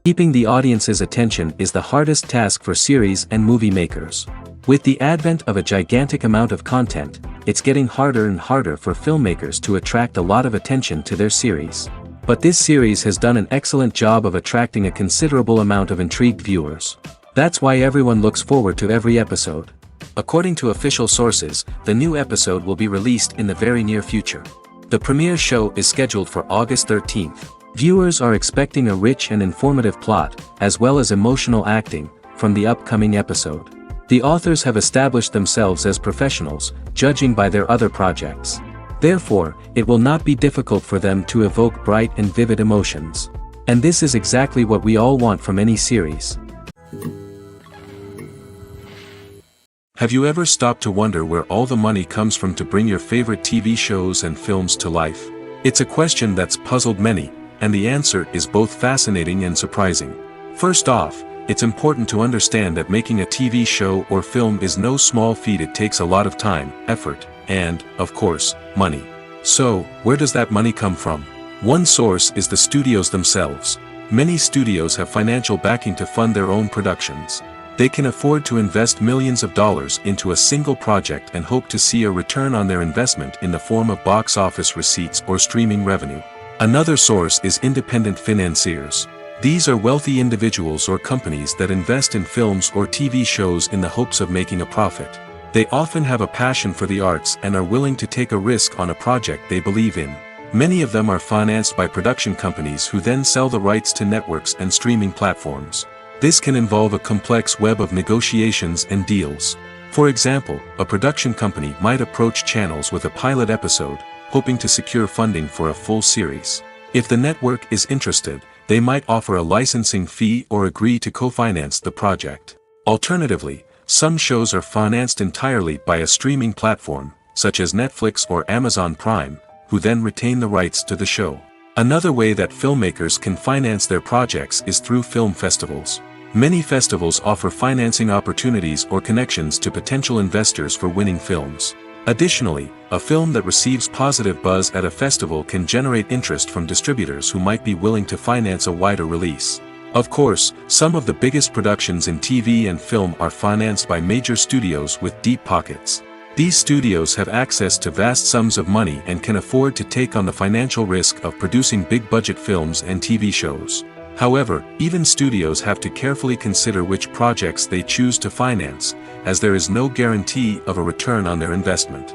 Keeping the audience's attention is the hardest task for series and movie makers. With the advent of a gigantic amount of content, it's getting harder and harder for filmmakers to attract a lot of attention to their series. But this series has done an excellent job of attracting a considerable amount of intrigued viewers. That's why everyone looks forward to every episode. According to official sources, the new episode will be released in the very near future. The premiere show is scheduled for August 13th. Viewers are expecting a rich and informative plot, as well as emotional acting, from the upcoming episode. The authors have established themselves as professionals, judging by their other projects. Therefore, it will not be difficult for them to evoke bright and vivid emotions. And this is exactly what we all want from any series. Have you ever stopped to wonder where all the money comes from to bring your favorite TV shows and films to life? It's a question that's puzzled many, and the answer is both fascinating and surprising. First off, it's important to understand that making a TV show or film is no small feat. It takes a lot of time, effort, and, of course, money. So, where does that money come from? One source is the studios themselves. Many studios have financial backing to fund their own productions. They can afford to invest millions of dollars into a single project and hope to see a return on their investment in the form of box office receipts or streaming revenue. Another source is independent financiers. These are wealthy individuals or companies that invest in films or TV shows in the hopes of making a profit. They often have a passion for the arts and are willing to take a risk on a project they believe in. Many of them are financed by production companies who then sell the rights to networks and streaming platforms. This can involve a complex web of negotiations and deals. For example, a production company might approach channels with a pilot episode, hoping to secure funding for a full series. If the network is interested, they might offer a licensing fee or agree to co-finance the project. Alternatively, some shows are financed entirely by a streaming platform, such as Netflix or Amazon Prime, who then retain the rights to the show. Another way that filmmakers can finance their projects is through film festivals. Many festivals offer financing opportunities or connections to potential investors for winning films. Additionally, a film that receives positive buzz at a festival can generate interest from distributors who might be willing to finance a wider release. Of course, some of the biggest productions in TV and film are financed by major studios with deep pockets. These studios have access to vast sums of money and can afford to take on the financial risk of producing big-budget films and TV shows. However, even studios have to carefully consider which projects they choose to finance, as there is no guarantee of a return on their investment.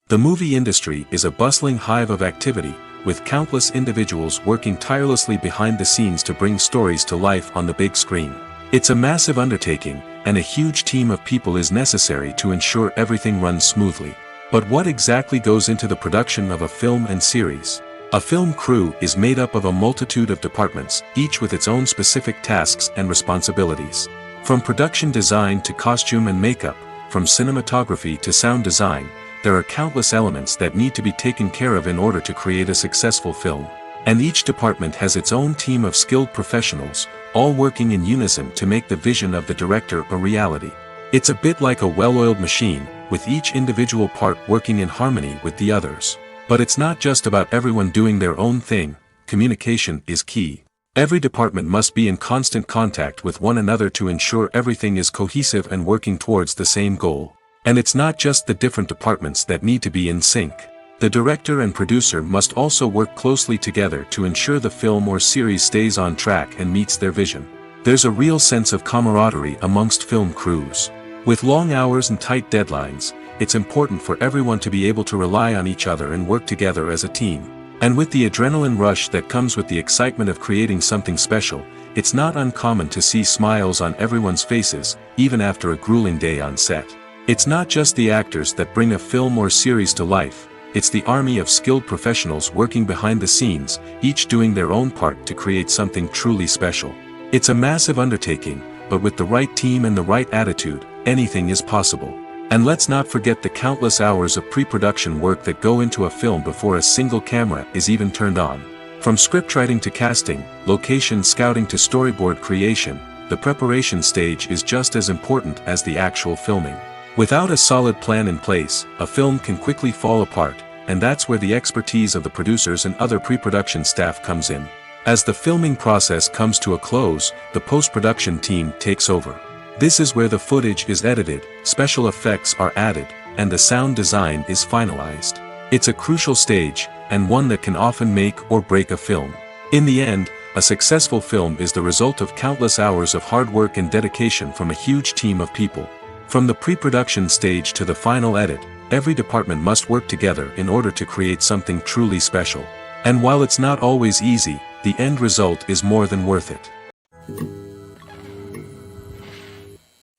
The movie industry is a bustling hive of activity, with countless individuals working tirelessly behind the scenes to bring stories to life on the big screen. It's a massive undertaking, and a huge team of people is necessary to ensure everything runs smoothly. But what exactly goes into the production of a film and series? A film crew is made up of a multitude of departments, each with its own specific tasks and responsibilities. From production design to costume and makeup, from cinematography to sound design, there are countless elements that need to be taken care of in order to create a successful film. And each department has its own team of skilled professionals, all working in unison to make the vision of the director a reality. It's a bit like a well-oiled machine, with each individual part working in harmony with the others. But it's not just about everyone doing their own thing. Communication is key. Every department must be in constant contact with one another to ensure everything is cohesive and working towards the same goal. And it's not just the different departments that need to be in sync. The director and producer must also work closely together to ensure the film or series stays on track and meets their vision. There's a real sense of camaraderie amongst film crews. With long hours and tight deadlines, it's important for everyone to be able to rely on each other and work together as a team. And with the adrenaline rush that comes with the excitement of creating something special, it's not uncommon to see smiles on everyone's faces, even after a grueling day on set. It's not just the actors that bring a film or series to life, it's the army of skilled professionals working behind the scenes, each doing their own part to create something truly special. It's a massive undertaking, but with the right team and the right attitude, anything is possible. And let's not forget the countless hours of pre-production work that go into a film before a single camera is even turned on. From scriptwriting to casting, location scouting to storyboard creation, the preparation stage is just as important as the actual filming. Without a solid plan in place, a film can quickly fall apart, and that's where the expertise of the producers and other pre-production staff comes in. As the filming process comes to a close, the post-production team takes over. This is where the footage is edited, special effects are added, and the sound design is finalized. It's a crucial stage, and one that can often make or break a film. In the end, a successful film is the result of countless hours of hard work and dedication from a huge team of people. From the pre-production stage to the final edit, every department must work together in order to create something truly special. And while it's not always easy, the end result is more than worth it.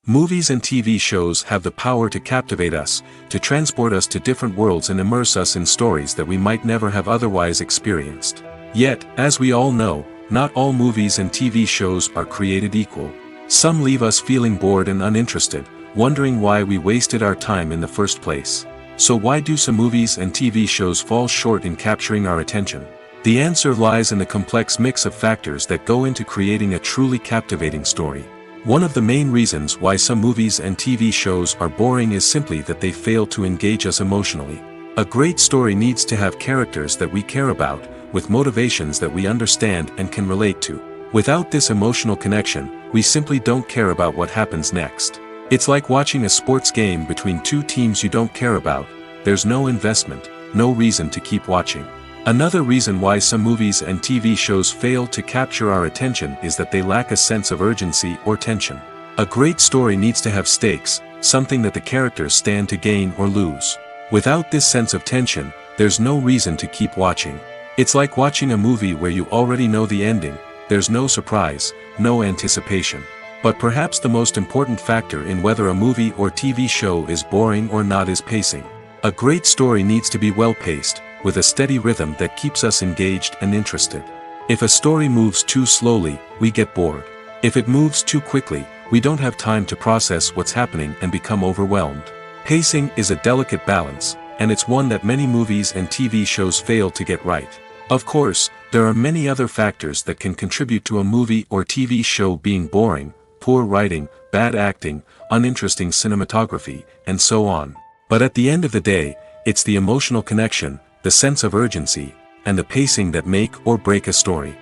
Movies and TV shows have the power to captivate us, to transport us to different worlds and immerse us in stories that we might never have otherwise experienced. Yet, as we all know, not all movies and TV shows are created equal. Some leave us feeling bored and uninterested, wondering why we wasted our time in the first place. So why do some movies and TV shows fall short in capturing our attention? The answer lies in the complex mix of factors that go into creating a truly captivating story. One of the main reasons why some movies and TV shows are boring is simply that they fail to engage us emotionally. A great story needs to have characters that we care about, with motivations that we understand and can relate to. Without this emotional connection, we simply don't care about what happens next. It's like watching a sports game between two teams you don't care about. There's no investment, no reason to keep watching. Another reason why some movies and TV shows fail to capture our attention is that they lack a sense of urgency or tension. A great story needs to have stakes, something that the characters stand to gain or lose. Without this sense of tension, there's no reason to keep watching. It's like watching a movie where you already know the ending, there's no surprise, no anticipation. But perhaps the most important factor in whether a movie or TV show is boring or not is pacing. A great story needs to be well-paced, with a steady rhythm that keeps us engaged and interested. If a story moves too slowly, we get bored. If it moves too quickly, we don't have time to process what's happening and become overwhelmed. Pacing is a delicate balance, and it's one that many movies and TV shows fail to get right. Of course, there are many other factors that can contribute to a movie or TV show being boring: poor writing, bad acting, uninteresting cinematography, and so on. But at the end of the day, it's the emotional connection, the sense of urgency, and the pacing that make or break a story.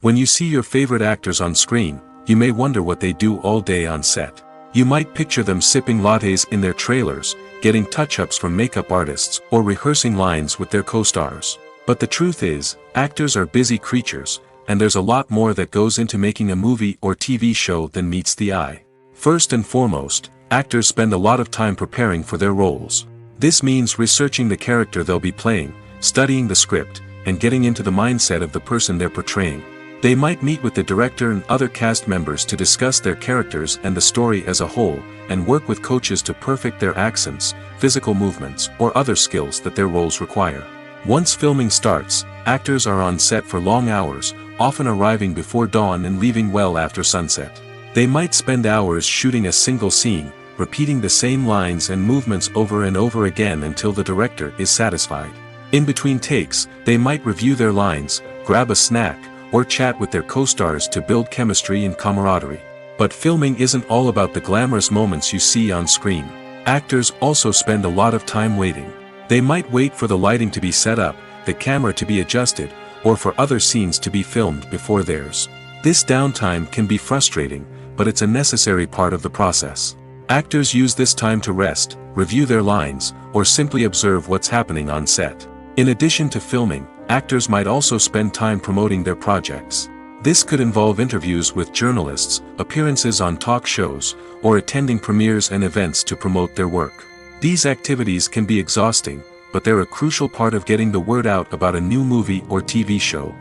When you see your favorite actors on screen, you may wonder what they do all day on set. You might picture them sipping lattes in their trailers, getting touch-ups from makeup artists, or rehearsing lines with their co-stars. But the truth is, actors are busy creatures, and there's a lot more that goes into making a movie or TV show than meets the eye. First and foremost, actors spend a lot of time preparing for their roles. This means researching the character they'll be playing, studying the script, and getting into the mindset of the person they're portraying. They might meet with the director and other cast members to discuss their characters and the story as a whole, and work with coaches to perfect their accents, physical movements, or other skills that their roles require. Once filming starts, actors are on set for long hours, often arriving before dawn and leaving well after sunset. They might spend hours shooting a single scene, repeating the same lines and movements over and over again until the director is satisfied. In between takes, they might review their lines, grab a snack, or chat with their co-stars to build chemistry and camaraderie. But filming isn't all about the glamorous moments you see on screen. Actors also spend a lot of time waiting. They might wait for the lighting to be set up, the camera to be adjusted, or for other scenes to be filmed before theirs. This downtime can be frustrating, but it's a necessary part of the process. Actors use this time to rest, review their lines, or simply observe what's happening on set. In addition to filming, actors might also spend time promoting their projects. This could involve interviews with journalists, appearances on talk shows, or attending premieres and events to promote their work. These activities can be exhausting, but they're a crucial part of getting the word out about a new movie or TV show.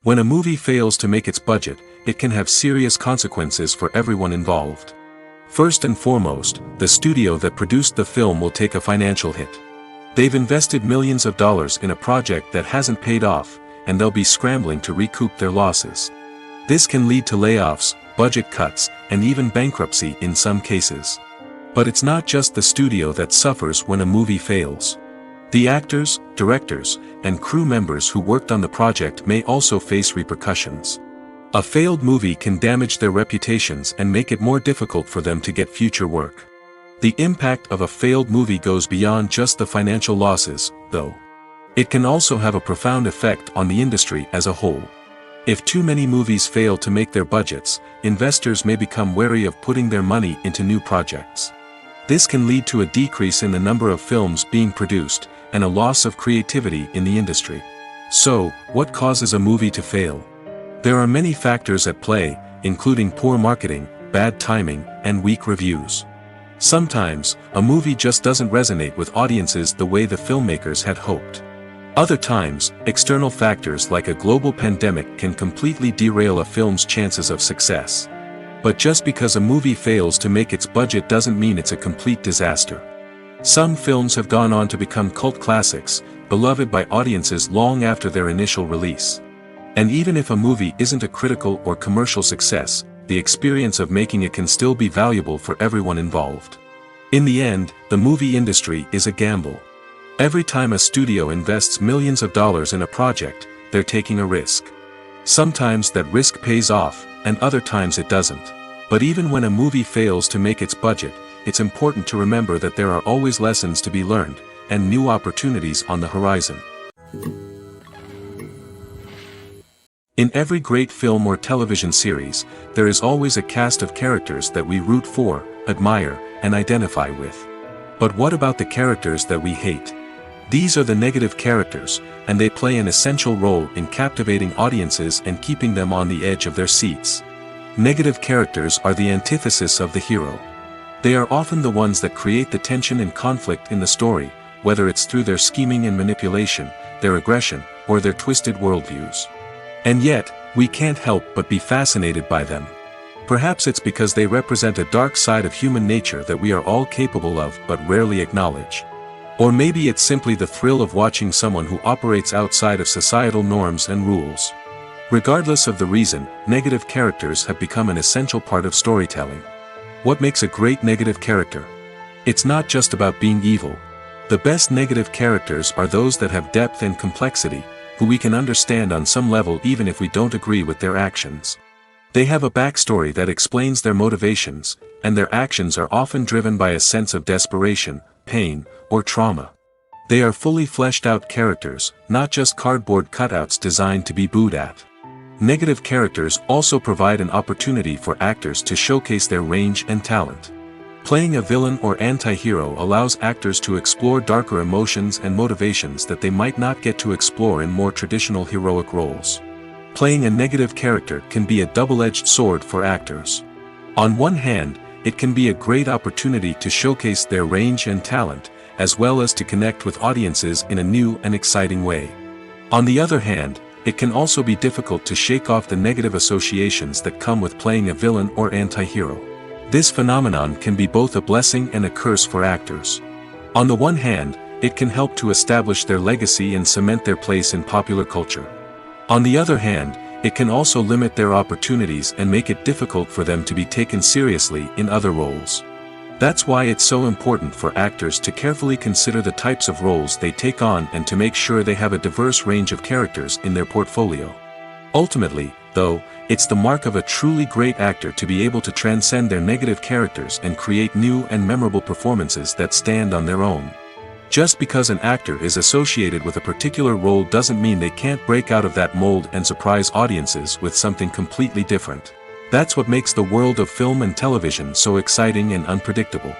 When a movie fails to make its budget, it can have serious consequences for everyone involved. First and foremost, the studio that produced the film will take a financial hit. They've invested millions of dollars in a project that hasn't paid off, and they'll be scrambling to recoup their losses. This can lead to layoffs, budget cuts, and even bankruptcy in some cases. But it's not just the studio that suffers when a movie fails. The actors, directors, and crew members who worked on the project may also face repercussions. A failed movie can damage their reputations and make it more difficult for them to get future work. The impact of a failed movie goes beyond just the financial losses, though. It can also have a profound effect on the industry as a whole. If too many movies fail to make their budgets, investors may become wary of putting their money into new projects. This can lead to a decrease in the number of films being produced, and a loss of creativity in the industry. So, what causes a movie to fail? There are many factors at play, including poor marketing, bad timing, and weak reviews. Sometimes, a movie just doesn't resonate with audiences the way the filmmakers had hoped. Other times, external factors like a global pandemic can completely derail a film's chances of success. But just because a movie fails to make its budget doesn't mean it's a complete disaster. Some films have gone on to become cult classics, beloved by audiences long after their initial release. And even if a movie isn't a critical or commercial success, the experience of making it can still be valuable for everyone involved. In the end, the movie industry is a gamble. Every time a studio invests millions of dollars in a project, they're taking a risk. Sometimes that risk pays off, and other times it doesn't. But even when a movie fails to make its budget, it's important to remember that there are always lessons to be learned, and new opportunities on the horizon. In every great film or television series, there is always a cast of characters that we root for, admire, and identify with. But what about the characters that we hate? These are the negative characters, and they play an essential role in captivating audiences and keeping them on the edge of their seats. Negative characters are the antithesis of the hero. They are often the ones that create the tension and conflict in the story, whether it's through their scheming and manipulation, their aggression, or their twisted worldviews. And yet, we can't help but be fascinated by them. Perhaps it's because they represent a dark side of human nature that we are all capable of but rarely acknowledge. Or maybe it's simply the thrill of watching someone who operates outside of societal norms and rules. Regardless of the reason, negative characters have become an essential part of storytelling. What makes a great negative character? It's not just about being evil. The best negative characters are those that have depth and complexity, who we can understand on some level even if we don't agree with their actions. They have a backstory that explains their motivations, and their actions are often driven by a sense of desperation, pain, or trauma. They are fully fleshed out characters, not just cardboard cutouts designed to be booed at. Negative characters also provide an opportunity for actors to showcase their range and talent. Playing a villain or anti-hero allows actors to explore darker emotions and motivations that they might not get to explore in more traditional heroic roles. Playing a negative character can be a double-edged sword for actors. On one hand, it can be a great opportunity to showcase their range and talent, as well as to connect with audiences in a new and exciting way. On the other hand, it can also be difficult to shake off the negative associations that come with playing a villain or anti-hero. This phenomenon can be both a blessing and a curse for actors. On the one hand, it can help to establish their legacy and cement their place in popular culture. On the other hand, it can also limit their opportunities and make it difficult for them to be taken seriously in other roles. That's why it's so important for actors to carefully consider the types of roles they take on and to make sure they have a diverse range of characters in their portfolio. Ultimately, though, it's the mark of a truly great actor to be able to transcend their negative characters and create new and memorable performances that stand on their own. Just because an actor is associated with a particular role doesn't mean they can't break out of that mold and surprise audiences with something completely different. That's what makes the world of film and television so exciting and unpredictable.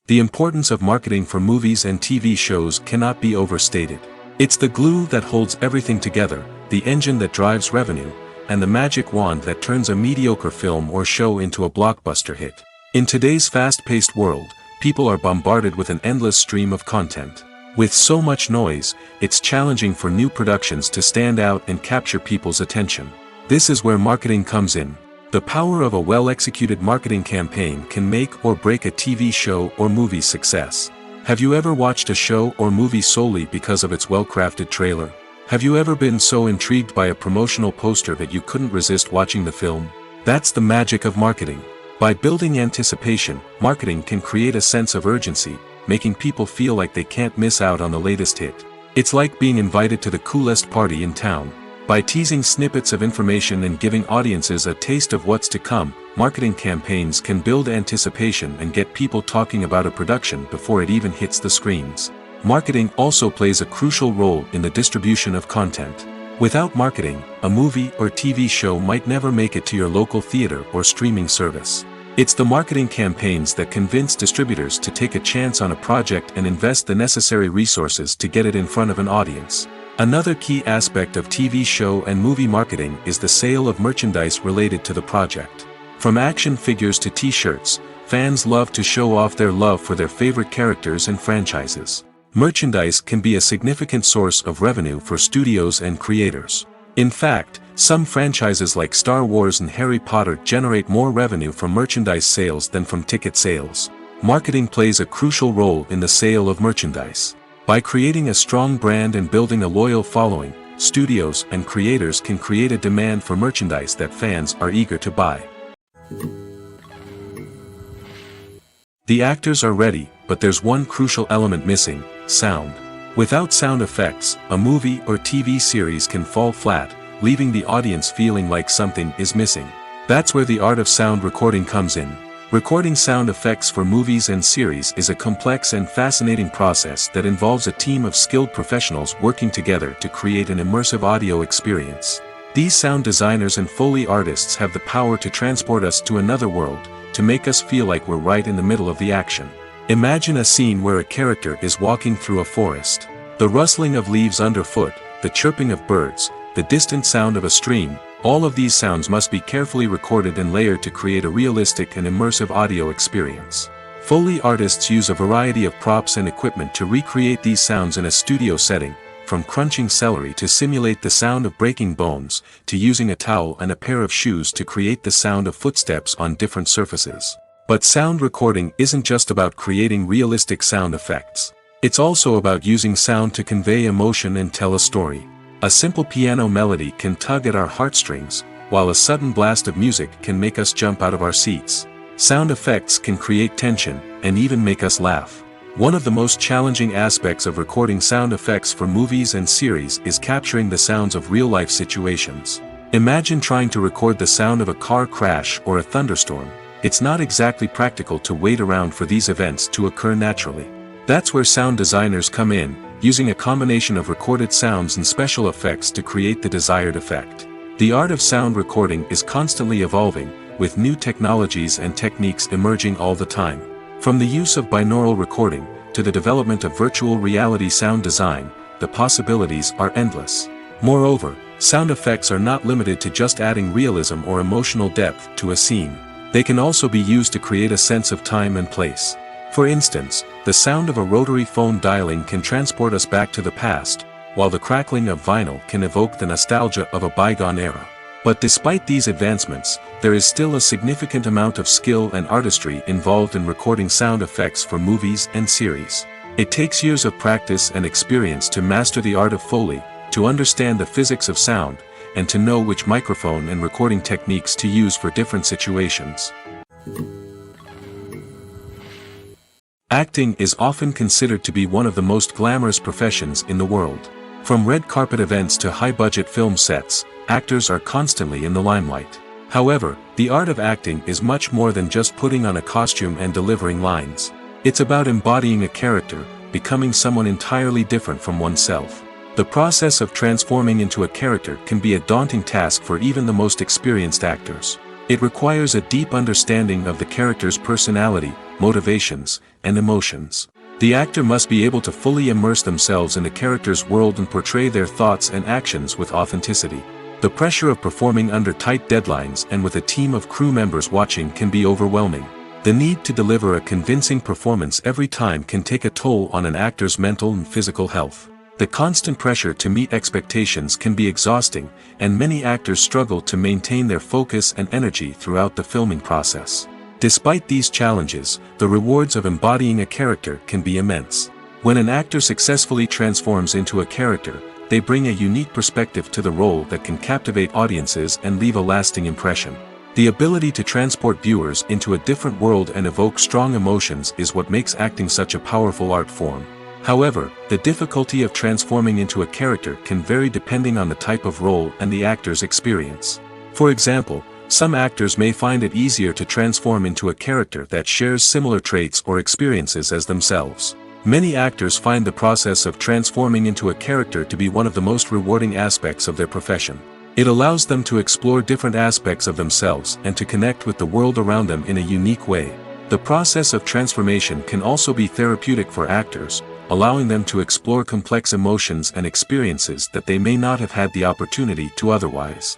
The importance of marketing for movies and TV shows cannot be overstated. It's the glue that holds everything together, the engine that drives revenue, and the magic wand that turns a mediocre film or show into a blockbuster hit. In today's fast-paced world, people are bombarded with an endless stream of content. With so much noise, it's challenging for new productions to stand out and capture people's attention. This is where marketing comes in. The power of a well-executed marketing campaign can make or break a TV show or movie's success. Have you ever watched a show or movie solely because of its well-crafted trailer? Have you ever been so intrigued by a promotional poster that you couldn't resist watching the film? That's the magic of marketing. By building anticipation, marketing can create a sense of urgency, making people feel like they can't miss out on the latest hit. It's like being invited to the coolest party in town. By teasing snippets of information and giving audiences a taste of what's to come, marketing campaigns can build anticipation and get people talking about a production before it even hits the screens. Marketing also plays a crucial role in the distribution of content. Without marketing, a movie or TV show might never make it to your local theater or streaming service. It's the marketing campaigns that convince distributors to take a chance on a project and invest the necessary resources to get it in front of an audience. Another key aspect of TV show and movie marketing is the sale of merchandise related to the project. From action figures to t-shirts, fans love to show off their love for their favorite characters and franchises. Merchandise can be a significant source of revenue for studios and creators. In fact, some franchises like Star Wars and Harry Potter generate more revenue from merchandise sales than from ticket sales. Marketing plays a crucial role in the sale of merchandise. By creating a strong brand and building a loyal following, studios and creators can create a demand for merchandise that fans are eager to buy. The actors are ready, but there's one crucial element missing: sound. Without sound effects, a movie or TV series can fall flat, leaving the audience feeling like something is missing. That's where the art of sound recording comes in. Recording sound effects for movies and series is a complex and fascinating process that involves a team of skilled professionals working together to create an immersive audio experience. These sound designers and Foley artists have the power to transport us to another world, to make us feel like we're right in the middle of the action. Imagine a scene where a character is walking through a forest. The rustling of leaves underfoot, the chirping of birds, the distant sound of a stream, all of these sounds must be carefully recorded and layered to create a realistic and immersive audio experience. Foley artists use a variety of props and equipment to recreate these sounds in a studio setting, from crunching celery to simulate the sound of breaking bones, to using a towel and a pair of shoes to create the sound of footsteps on different surfaces. But sound recording isn't just about creating realistic sound effects. It's also about using sound to convey emotion and tell a story. A simple piano melody can tug at our heartstrings, while a sudden blast of music can make us jump out of our seats. Sound effects can create tension, and even make us laugh. One of the most challenging aspects of recording sound effects for movies and series is capturing the sounds of real-life situations. Imagine trying to record the sound of a car crash or a thunderstorm. It's not exactly practical to wait around for these events to occur naturally. That's where sound designers come in, using a combination of recorded sounds and special effects to create the desired effect. The art of sound recording is constantly evolving, with new technologies and techniques emerging all the time. From the use of binaural recording, to the development of virtual reality sound design, the possibilities are endless. Moreover, sound effects are not limited to just adding realism or emotional depth to a scene. They can also be used to create a sense of time and place. For instance, the sound of a rotary phone dialing can transport us back to the past, while the crackling of vinyl can evoke the nostalgia of a bygone era. But despite these advancements, there is still a significant amount of skill and artistry involved in recording sound effects for movies and series. It takes years of practice and experience to master the art of Foley, to understand the physics of sound, and to know which microphone and recording techniques to use for different situations. Acting is often considered to be one of the most glamorous professions in the world. From red carpet events to high-budget film sets, actors are constantly in the limelight. However, the art of acting is much more than just putting on a costume and delivering lines. It's about embodying a character, becoming someone entirely different from oneself. The process of transforming into a character can be a daunting task for even the most experienced actors. It requires a deep understanding of the character's personality, motivations, and emotions. The actor must be able to fully immerse themselves in the character's world and portray their thoughts and actions with authenticity. The pressure of performing under tight deadlines and with a team of crew members watching can be overwhelming. The need to deliver a convincing performance every time can take a toll on an actor's mental and physical health. The constant pressure to meet expectations can be exhausting, and many actors struggle to maintain their focus and energy throughout the filming process. Despite these challenges, the rewards of embodying a character can be immense. When an actor successfully transforms into a character, they bring a unique perspective to the role that can captivate audiences and leave a lasting impression. The ability to transport viewers into a different world and evoke strong emotions is what makes acting such a powerful art form. However, the difficulty of transforming into a character can vary depending on the type of role and the actor's experience. For example, some actors may find it easier to transform into a character that shares similar traits or experiences as themselves. Many actors find the process of transforming into a character to be one of the most rewarding aspects of their profession. It allows them to explore different aspects of themselves and to connect with the world around them in a unique way. The process of transformation can also be therapeutic for actors, allowing them to explore complex emotions and experiences that they may not have had the opportunity to otherwise.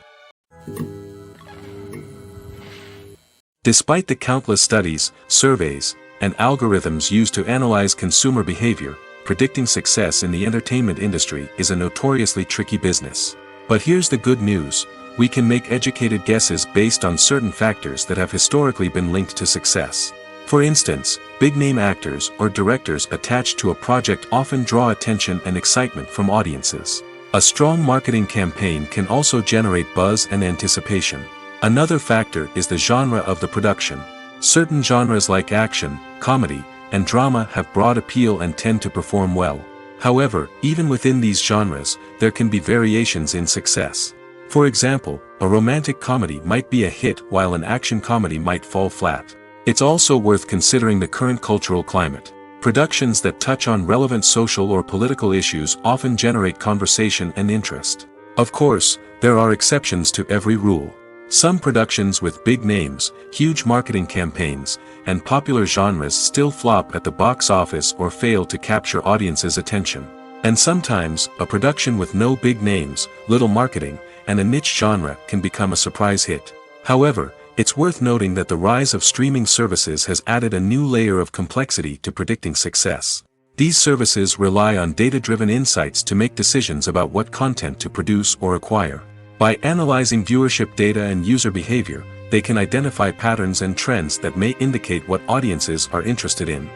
Despite the countless studies, surveys, and algorithms used to analyze consumer behavior, predicting success in the entertainment industry is a notoriously tricky business. But here's the good news: we can make educated guesses based on certain factors that have historically been linked to success. For instance, big-name actors or directors attached to a project often draw attention and excitement from audiences. A strong marketing campaign can also generate buzz and anticipation. Another factor is the genre of the production. Certain genres like action, comedy, and drama have broad appeal and tend to perform well. However, even within these genres, there can be variations in success. For example, a romantic comedy might be a hit while an action comedy might fall flat. It's also worth considering the current cultural climate. Productions that touch on relevant social or political issues often generate conversation and interest. Of course, there are exceptions to every rule. Some productions with big names, huge marketing campaigns, and popular genres still flop at the box office or fail to capture audiences' attention. And sometimes, a production with no big names, little marketing, and a niche genre can become a surprise hit. However, it's worth noting that the rise of streaming services has added a new layer of complexity to predicting success. These services rely on data-driven insights to make decisions about what content to produce or acquire. By analyzing viewership data and user behavior, they can identify patterns and trends that may indicate what audiences are interested in.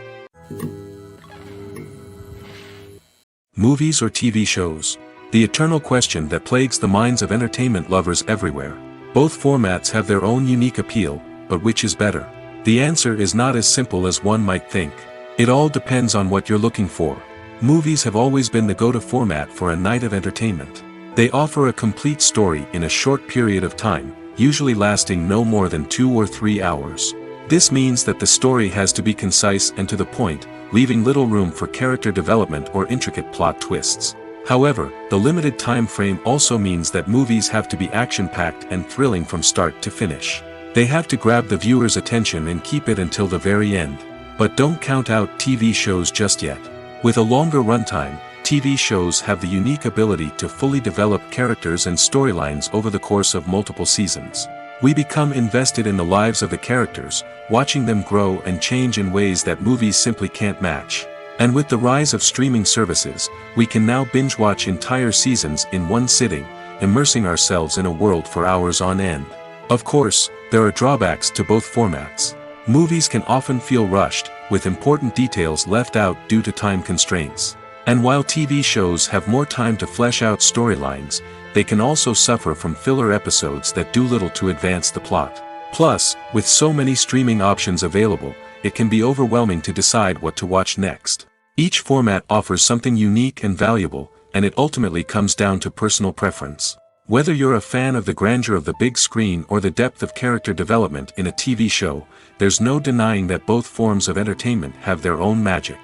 Movies or TV shows? The eternal question that plagues the minds of entertainment lovers everywhere. Both formats have their own unique appeal, but which is better? The answer is not as simple as one might think. It all depends on what you're looking for. Movies have always been the go-to format for a night of entertainment. They offer a complete story in a short period of time, usually lasting no more than 2 or 3 hours. This means that the story has to be concise and to the point, leaving little room for character development or intricate plot twists. However, the limited time frame also means that movies have to be action-packed and thrilling from start to finish. They have to grab the viewer's attention and keep it until the very end. But don't count out TV shows just yet. With a longer runtime, TV shows have the unique ability to fully develop characters and storylines over the course of multiple seasons. We become invested in the lives of the characters, watching them grow and change in ways that movies simply can't match. And with the rise of streaming services, we can now binge-watch entire seasons in one sitting, immersing ourselves in a world for hours on end. Of course, there are drawbacks to both formats. Movies can often feel rushed, with important details left out due to time constraints. And while TV shows have more time to flesh out storylines, they can also suffer from filler episodes that do little to advance the plot. Plus, with so many streaming options available, it can be overwhelming to decide what to watch next. Each format offers something unique and valuable, and it ultimately comes down to personal preference. Whether you're a fan of the grandeur of the big screen or the depth of character development in a TV show, there's no denying that both forms of entertainment have their own magic.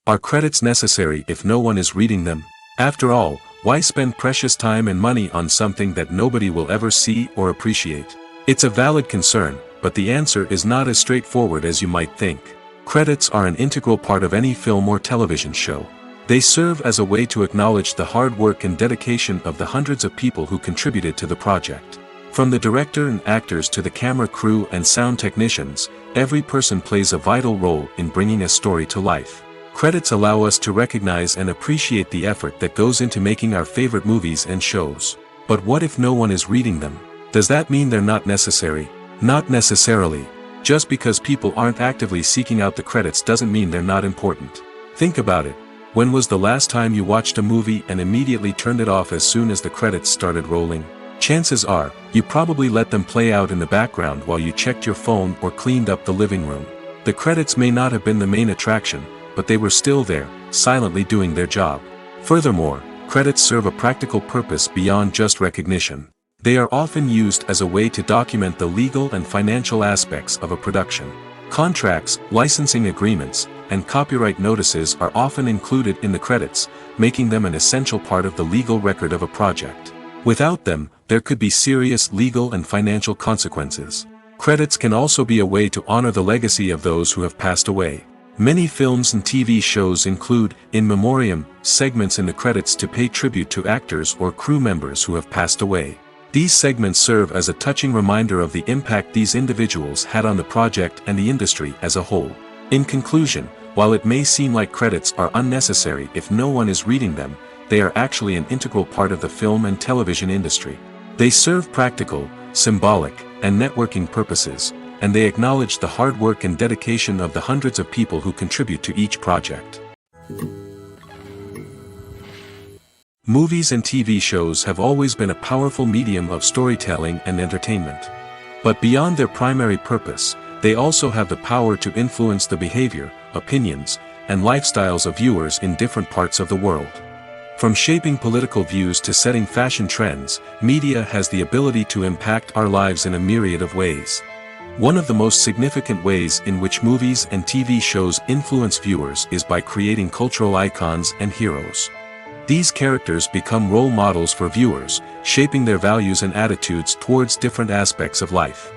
Are credits necessary if no one is reading them? After all, why spend precious time and money on something that nobody will ever see or appreciate? It's a valid concern, but the answer is not as straightforward as you might think. Credits are an integral part of any film or television show. They serve as a way to acknowledge the hard work and dedication of the hundreds of people who contributed to the project. From the director and actors to the camera crew and sound technicians, every person plays a vital role in bringing a story to life. Credits allow us to recognize and appreciate the effort that goes into making our favorite movies and shows. But what if no one is reading them? Does that mean they're not necessary? Not necessarily. Just because people aren't actively seeking out the credits doesn't mean they're not important. Think about it. When was the last time you watched a movie and immediately turned it off as soon as the credits started rolling? Chances are, you probably let them play out in the background while you checked your phone or cleaned up the living room. The credits may not have been the main attraction, but they were still there, silently doing their job. Furthermore, credits serve a practical purpose beyond just recognition. They are often used as a way to document the legal and financial aspects of a production. Contracts, licensing agreements, and copyright notices are often included in the credits, making them an essential part of the legal record of a project. Without them, there could be serious legal and financial consequences. Credits can also be a way to honor the legacy of those who have passed away. Many films and TV shows include, in memoriam, segments in the credits to pay tribute to actors or crew members who have passed away. These segments serve as a touching reminder of the impact these individuals had on the project and the industry as a whole. In conclusion, while it may seem like credits are unnecessary if no one is reading them, they are actually an integral part of the film and television industry. They serve practical, symbolic, and networking purposes, and they acknowledge the hard work and dedication of the hundreds of people who contribute to each project. Movies and TV shows have always been a powerful medium of storytelling and entertainment. But beyond their primary purpose, they also have the power to influence the behavior, opinions, and lifestyles of viewers in different parts of the world. From shaping political views to setting fashion trends, media has the ability to impact our lives in a myriad of ways. One of the most significant ways in which movies and TV shows influence viewers is by creating cultural icons and heroes. These characters become role models for viewers, shaping their values and attitudes towards different aspects of life.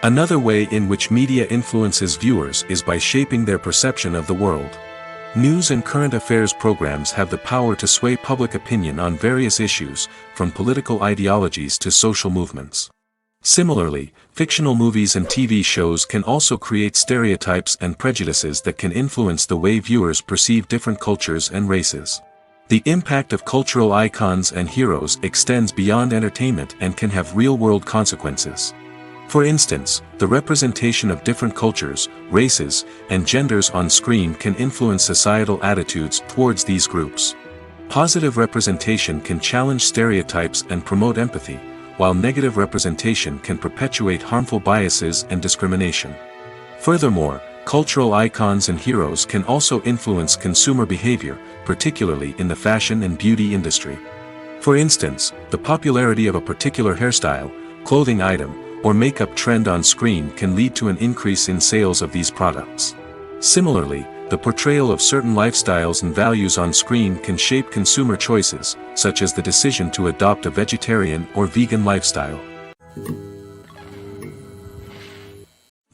Another way in which media influences viewers is by shaping their perception of the world. News and current affairs programs have the power to sway public opinion on various issues, from political ideologies to social movements. Similarly, fictional movies and TV shows can also create stereotypes and prejudices that can influence the way viewers perceive different cultures and races. The impact of cultural icons and heroes extends beyond entertainment and can have real-world consequences. For instance, the representation of different cultures, races, and genders on screen can influence societal attitudes towards these groups. Positive representation can challenge stereotypes and promote empathy, while negative representation can perpetuate harmful biases and discrimination. Furthermore, cultural icons and heroes can also influence consumer behavior, particularly in the fashion and beauty industry. For instance, the popularity of a particular hairstyle, clothing item, or makeup trend on screen can lead to an increase in sales of these products. Similarly, the portrayal of certain lifestyles and values on screen can shape consumer choices, such as the decision to adopt a vegetarian or vegan lifestyle.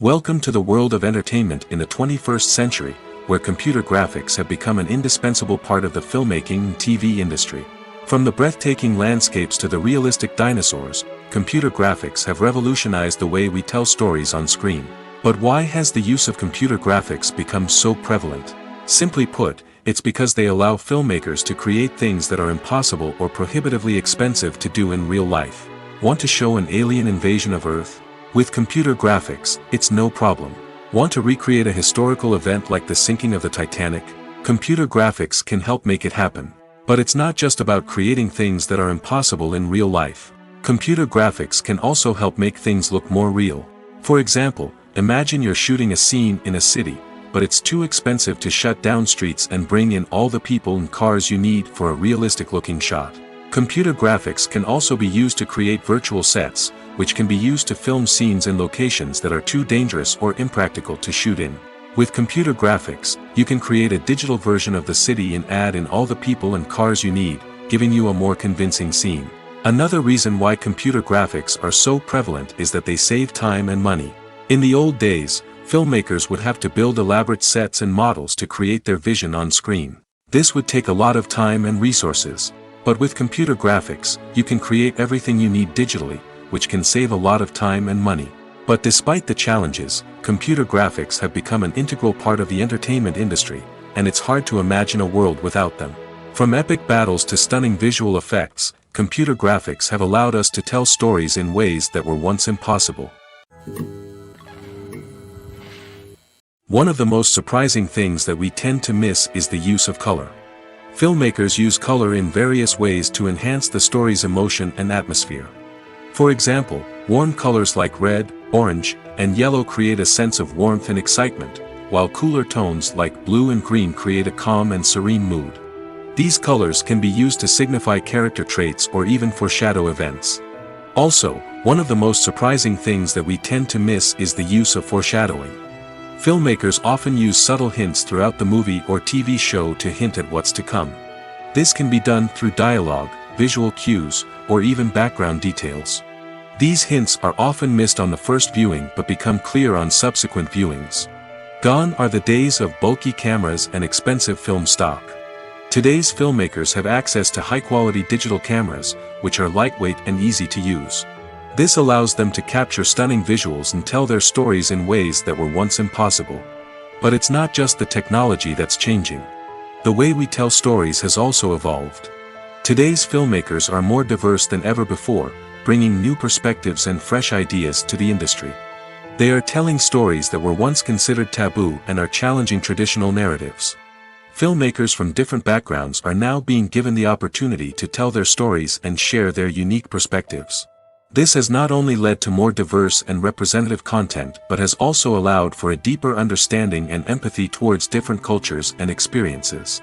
Welcome to the world of entertainment in the 21st century, where computer graphics have become an indispensable part of the filmmaking and TV industry. From the breathtaking landscapes to the realistic dinosaurs, computer graphics have revolutionized the way we tell stories on screen. But why has the use of computer graphics become so prevalent? Simply put, it's because they allow filmmakers to create things that are impossible or prohibitively expensive to do in real life. Want to show an alien invasion of Earth? With computer graphics, it's no problem. Want to recreate a historical event like the sinking of the Titanic? Computer graphics can help make it happen. But it's not just about creating things that are impossible in real life. Computer graphics can also help make things look more real. For example, imagine you're shooting a scene in a city, but it's too expensive to shut down streets and bring in all the people and cars you need for a realistic-looking shot. Computer graphics can also be used to create virtual sets, which can be used to film scenes in locations that are too dangerous or impractical to shoot in. With computer graphics, you can create a digital version of the city and add in all the people and cars you need, giving you a more convincing scene. Another reason why computer graphics are so prevalent is that they save time and money. In the old days, filmmakers would have to build elaborate sets and models to create their vision on screen. This would take a lot of time and resources. But with computer graphics, you can create everything you need digitally, which can save a lot of time and money. But despite the challenges, computer graphics have become an integral part of the entertainment industry, and it's hard to imagine a world without them. From epic battles to stunning visual effects, computer graphics have allowed us to tell stories in ways that were once impossible. One of the most surprising things that we tend to miss is the use of color. Filmmakers use color in various ways to enhance the story's emotion and atmosphere. For example, warm colors like red, orange, and yellow create a sense of warmth and excitement, while cooler tones like blue and green create a calm and serene mood. These colors can be used to signify character traits or even foreshadow events. Also, one of the most surprising things that we tend to miss is the use of foreshadowing. Filmmakers often use subtle hints throughout the movie or TV show to hint at what's to come. This can be done through dialogue, visual cues, or even background details. These hints are often missed on the first viewing but become clear on subsequent viewings. Gone are the days of bulky cameras and expensive film stock. Today's filmmakers have access to high-quality digital cameras, which are lightweight and easy to use. This allows them to capture stunning visuals and tell their stories in ways that were once impossible. But it's not just the technology that's changing. The way we tell stories has also evolved. Today's filmmakers are more diverse than ever before, bringing new perspectives and fresh ideas to the industry. They are telling stories that were once considered taboo and are challenging traditional narratives. Filmmakers from different backgrounds are now being given the opportunity to tell their stories and share their unique perspectives. This has not only led to more diverse and representative content but has also allowed for a deeper understanding and empathy towards different cultures and experiences.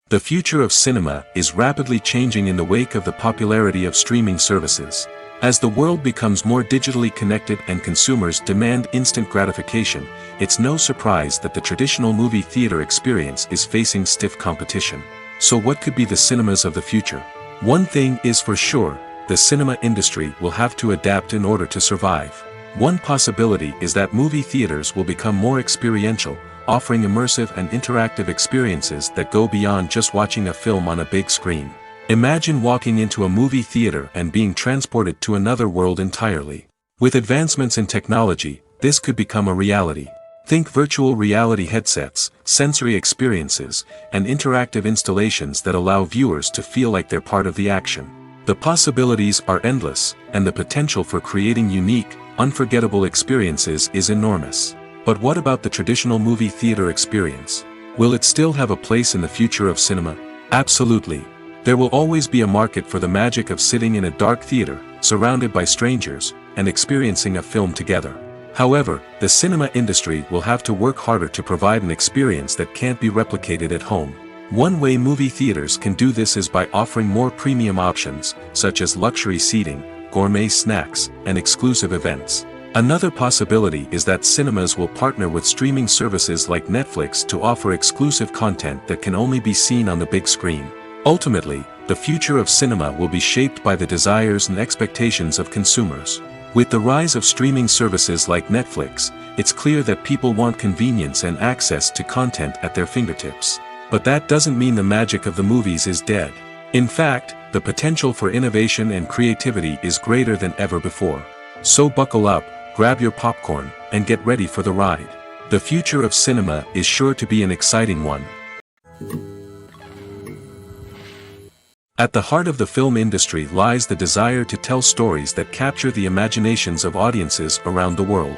The future of cinema is rapidly changing in the wake of the popularity of streaming services. As the world becomes more digitally connected and consumers demand instant gratification, it's no surprise that the traditional movie theater experience is facing stiff competition. So what could be the cinemas of the future? One thing is for sure, the cinema industry will have to adapt in order to survive. One possibility is that movie theaters will become more experiential, offering immersive and interactive experiences that go beyond just watching a film on a big screen. Imagine walking into a movie theater and being transported to another world entirely. With advancements in technology, this could become a reality. Think virtual reality headsets, sensory experiences, and interactive installations that allow viewers to feel like they're part of the action. The possibilities are endless, and the potential for creating unique, unforgettable experiences is enormous. But what about the traditional movie theater experience? Will it still have a place in the future of cinema? Absolutely. There will always be a market for the magic of sitting in a dark theater, surrounded by strangers, and experiencing a film together. However, the cinema industry will have to work harder to provide an experience that can't be replicated at home. One way movie theaters can do this is by offering more premium options, such as luxury seating, gourmet snacks, and exclusive events. Another possibility is that cinemas will partner with streaming services like Netflix to offer exclusive content that can only be seen on the big screen. Ultimately, the future of cinema will be shaped by the desires and expectations of consumers. With the rise of streaming services like Netflix, it's clear that people want convenience and access to content at their fingertips. But that doesn't mean the magic of the movies is dead. In fact, the potential for innovation and creativity is greater than ever before. So buckle up, grab your popcorn, and get ready for the ride. The future of cinema is sure to be an exciting one. At the heart of the film industry lies the desire to tell stories that capture the imaginations of audiences around the world.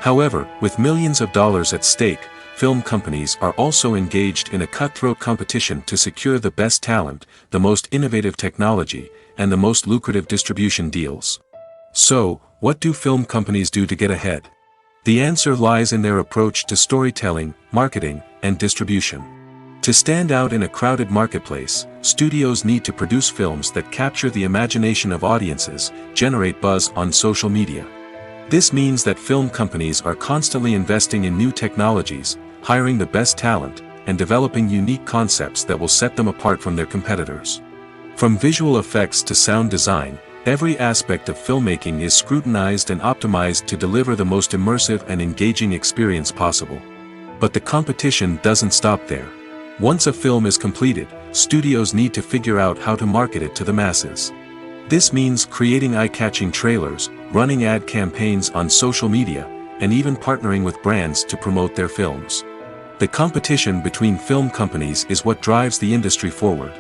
However, with millions of dollars at stake, film companies are also engaged in a cutthroat competition to secure the best talent, the most innovative technology, and the most lucrative distribution deals. So, what do film companies do to get ahead? The answer lies in their approach to storytelling, marketing, and distribution. To stand out in a crowded marketplace, studios need to produce films that capture the imagination of audiences, generate buzz on social media. This means that film companies are constantly investing in new technologies, hiring the best talent, and developing unique concepts that will set them apart from their competitors. From visual effects to sound design, every aspect of filmmaking is scrutinized and optimized to deliver the most immersive and engaging experience possible. But the competition doesn't stop there. Once a film is completed, studios need to figure out how to market it to the masses. This means creating eye-catching trailers, running ad campaigns on social media, and even partnering with brands to promote their films. The competition between film companies is what drives the industry forward.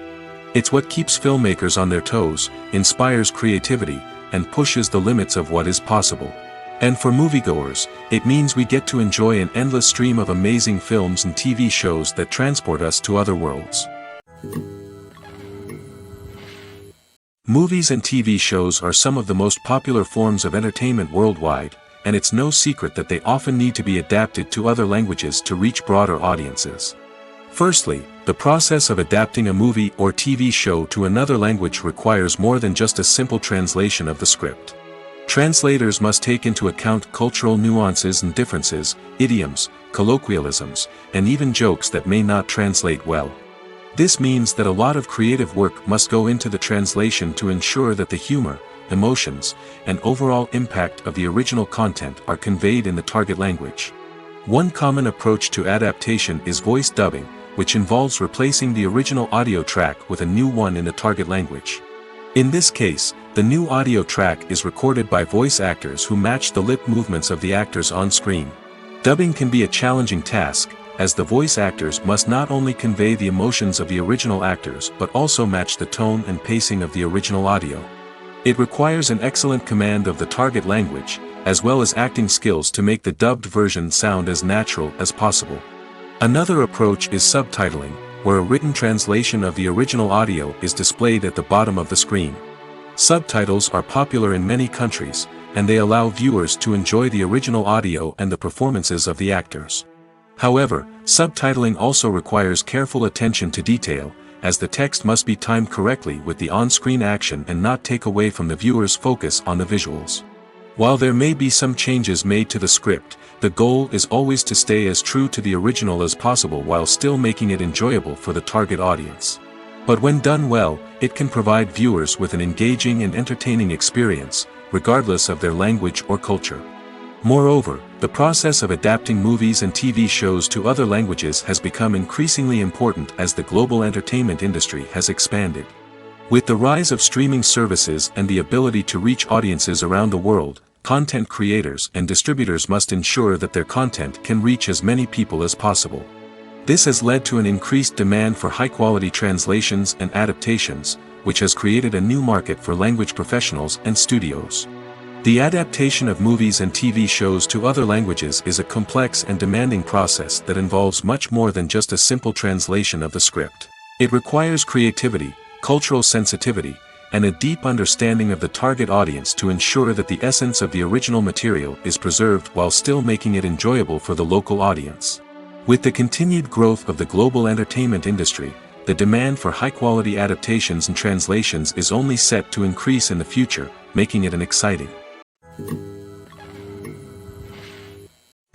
It's what keeps filmmakers on their toes, inspires creativity, and pushes the limits of what is possible. And for moviegoers, it means we get to enjoy an endless stream of amazing films and TV shows that transport us to other worlds. Movies and TV shows are some of the most popular forms of entertainment worldwide, and it's no secret that they often need to be adapted to other languages to reach broader audiences. Firstly, the process of adapting a movie or TV show to another language requires more than just a simple translation of the script. Translators must take into account cultural nuances and differences, idioms, colloquialisms, and even jokes that may not translate well. This means that a lot of creative work must go into the translation to ensure that the humor, emotions, and overall impact of the original content are conveyed in the target language. One common approach to adaptation is voice dubbing, which involves replacing the original audio track with a new one in the target language. In this case, the new audio track is recorded by voice actors who match the lip movements of the actors on screen. Dubbing can be a challenging task, as the voice actors must not only convey the emotions of the original actors but also match the tone and pacing of the original audio. It requires an excellent command of the target language, as well as acting skills to make the dubbed version sound as natural as possible. Another approach is subtitling, where a written translation of the original audio is displayed at the bottom of the screen. Subtitles are popular in many countries, and they allow viewers to enjoy the original audio and the performances of the actors. However, subtitling also requires careful attention to detail, as the text must be timed correctly with the on-screen action and not take away from the viewer's focus on the visuals. While there may be some changes made to the script, the goal is always to stay as true to the original as possible while still making it enjoyable for the target audience. But when done well, it can provide viewers with an engaging and entertaining experience, regardless of their language or culture. Moreover, the process of adapting movies and TV shows to other languages has become increasingly important as the global entertainment industry has expanded. With the rise of streaming services and the ability to reach audiences around the world, content creators and distributors must ensure that their content can reach as many people as possible. This has led to an increased demand for high-quality translations and adaptations, which has created a new market for language professionals and studios. The adaptation of movies and TV shows to other languages is a complex and demanding process that involves much more than just a simple translation of the script. It requires creativity, cultural sensitivity, and a deep understanding of the target audience to ensure that the essence of the original material is preserved while still making it enjoyable for the local audience. With the continued growth of the global entertainment industry, the demand for high-quality adaptations and translations is only set to increase in the future, making it an exciting.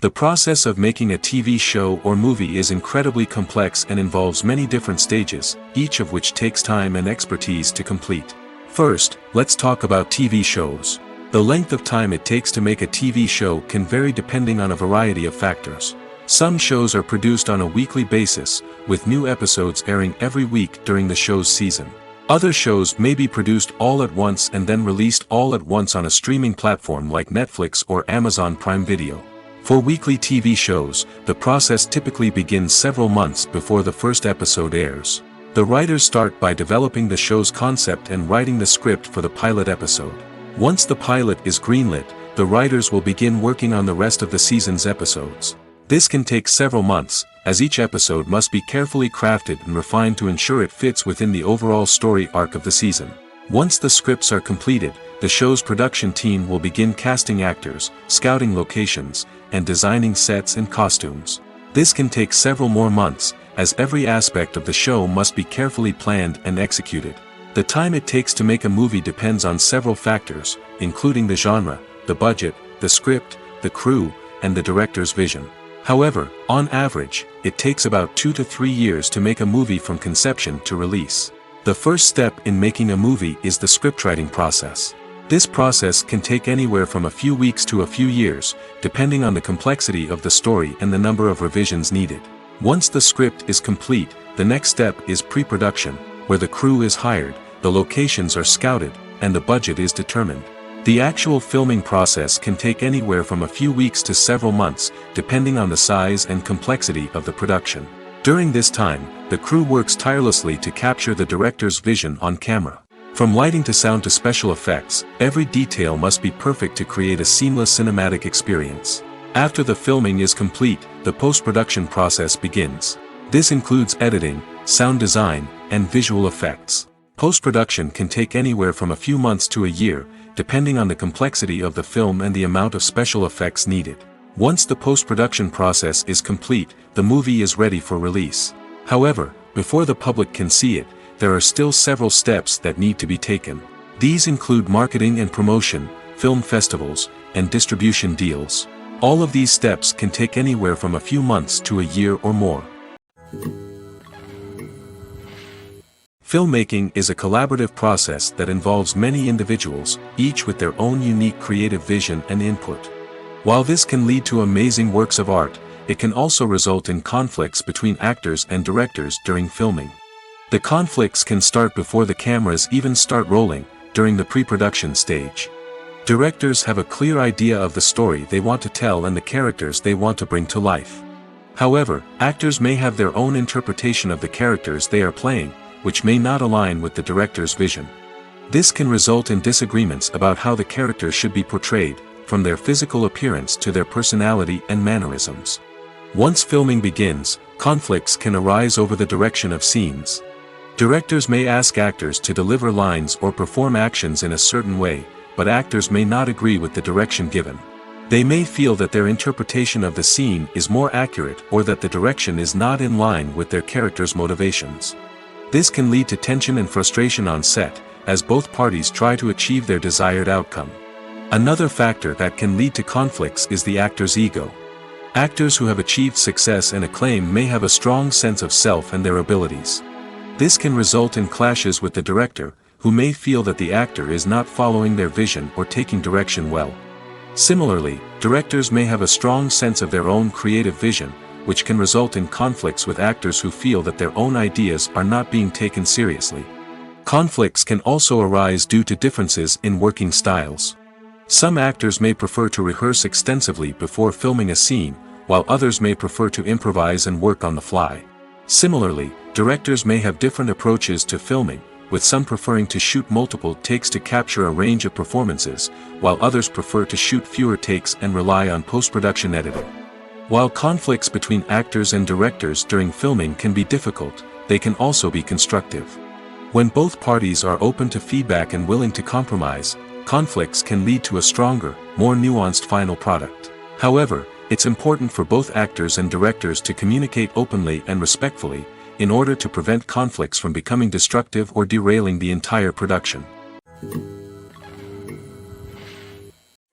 The process of making a TV show or movie is incredibly complex and involves many different stages, each of which takes time and expertise to complete. First, let's talk about TV shows. The length of time it takes to make a TV show can vary depending on a variety of factors. Some shows are produced on a weekly basis, with new episodes airing every week during the show's season. Other shows may be produced all at once and then released all at once on a streaming platform like Netflix or Amazon Prime Video. For weekly TV shows, the process typically begins several months before the first episode airs. The writers start by developing the show's concept and writing the script for the pilot episode. Once the pilot is greenlit, the writers will begin working on the rest of the season's episodes. This can take several months, as each episode must be carefully crafted and refined to ensure it fits within the overall story arc of the season. Once the scripts are completed, the show's production team will begin casting actors, scouting locations, and designing sets and costumes. This can take several more months, as every aspect of the show must be carefully planned and executed. The time it takes to make a movie depends on several factors, including the genre, the budget, the script, the crew, and the director's vision. However, on average, it takes about 2 to 3 years to make a movie from conception to release. The first step in making a movie is the scriptwriting process. This process can take anywhere from a few weeks to a few years, depending on the complexity of the story and the number of revisions needed. Once the script is complete, the next step is pre-production, where the crew is hired, the locations are scouted, and the budget is determined. The actual filming process can take anywhere from a few weeks to several months, depending on the size and complexity of the production. During this time, the crew works tirelessly to capture the director's vision on camera. From lighting to sound to special effects, every detail must be perfect to create a seamless cinematic experience. After the filming is complete, the post-production process begins. This includes editing, sound design, and visual effects. Post-production can take anywhere from a few months to a year, depending on the complexity of the film and the amount of special effects needed. Once the post-production process is complete, the movie is ready for release. However, before the public can see it, there are still several steps that need to be taken. These include marketing and promotion, film festivals, and distribution deals. All of these steps can take anywhere from a few months to a year or more. Filmmaking is a collaborative process that involves many individuals, each with their own unique creative vision and input. While this can lead to amazing works of art, it can also result in conflicts between actors and directors during filming. The conflicts can start before the cameras even start rolling, during the pre-production stage. Directors have a clear idea of the story they want to tell and the characters they want to bring to life. However, actors may have their own interpretation of the characters they are playing, which may not align with the director's vision. This can result in disagreements about how the characters should be portrayed, from their physical appearance to their personality and mannerisms. Once filming begins, conflicts can arise over the direction of scenes. Directors may ask actors to deliver lines or perform actions in a certain way, but actors may not agree with the direction given. They may feel that their interpretation of the scene is more accurate or that the direction is not in line with their character's motivations. This can lead to tension and frustration on set, as both parties try to achieve their desired outcome. Another factor that can lead to conflicts is the actor's ego. Actors who have achieved success and acclaim may have a strong sense of self and their abilities. This can result in clashes with the director, who may feel that the actor is not following their vision or taking direction well. Similarly, directors may have a strong sense of their own creative vision, which can result in conflicts with actors who feel that their own ideas are not being taken seriously. Conflicts can also arise due to differences in working styles. Some actors may prefer to rehearse extensively before filming a scene, while others may prefer to improvise and work on the fly. Similarly, directors may have different approaches to filming, with some preferring to shoot multiple takes to capture a range of performances, while others prefer to shoot fewer takes and rely on post-production editing. While conflicts between actors and directors during filming can be difficult, they can also be constructive. When both parties are open to feedback and willing to compromise, conflicts can lead to a stronger, more nuanced final product. However, it's important for both actors and directors to communicate openly and respectfully, in order to prevent conflicts from becoming destructive or derailing the entire production.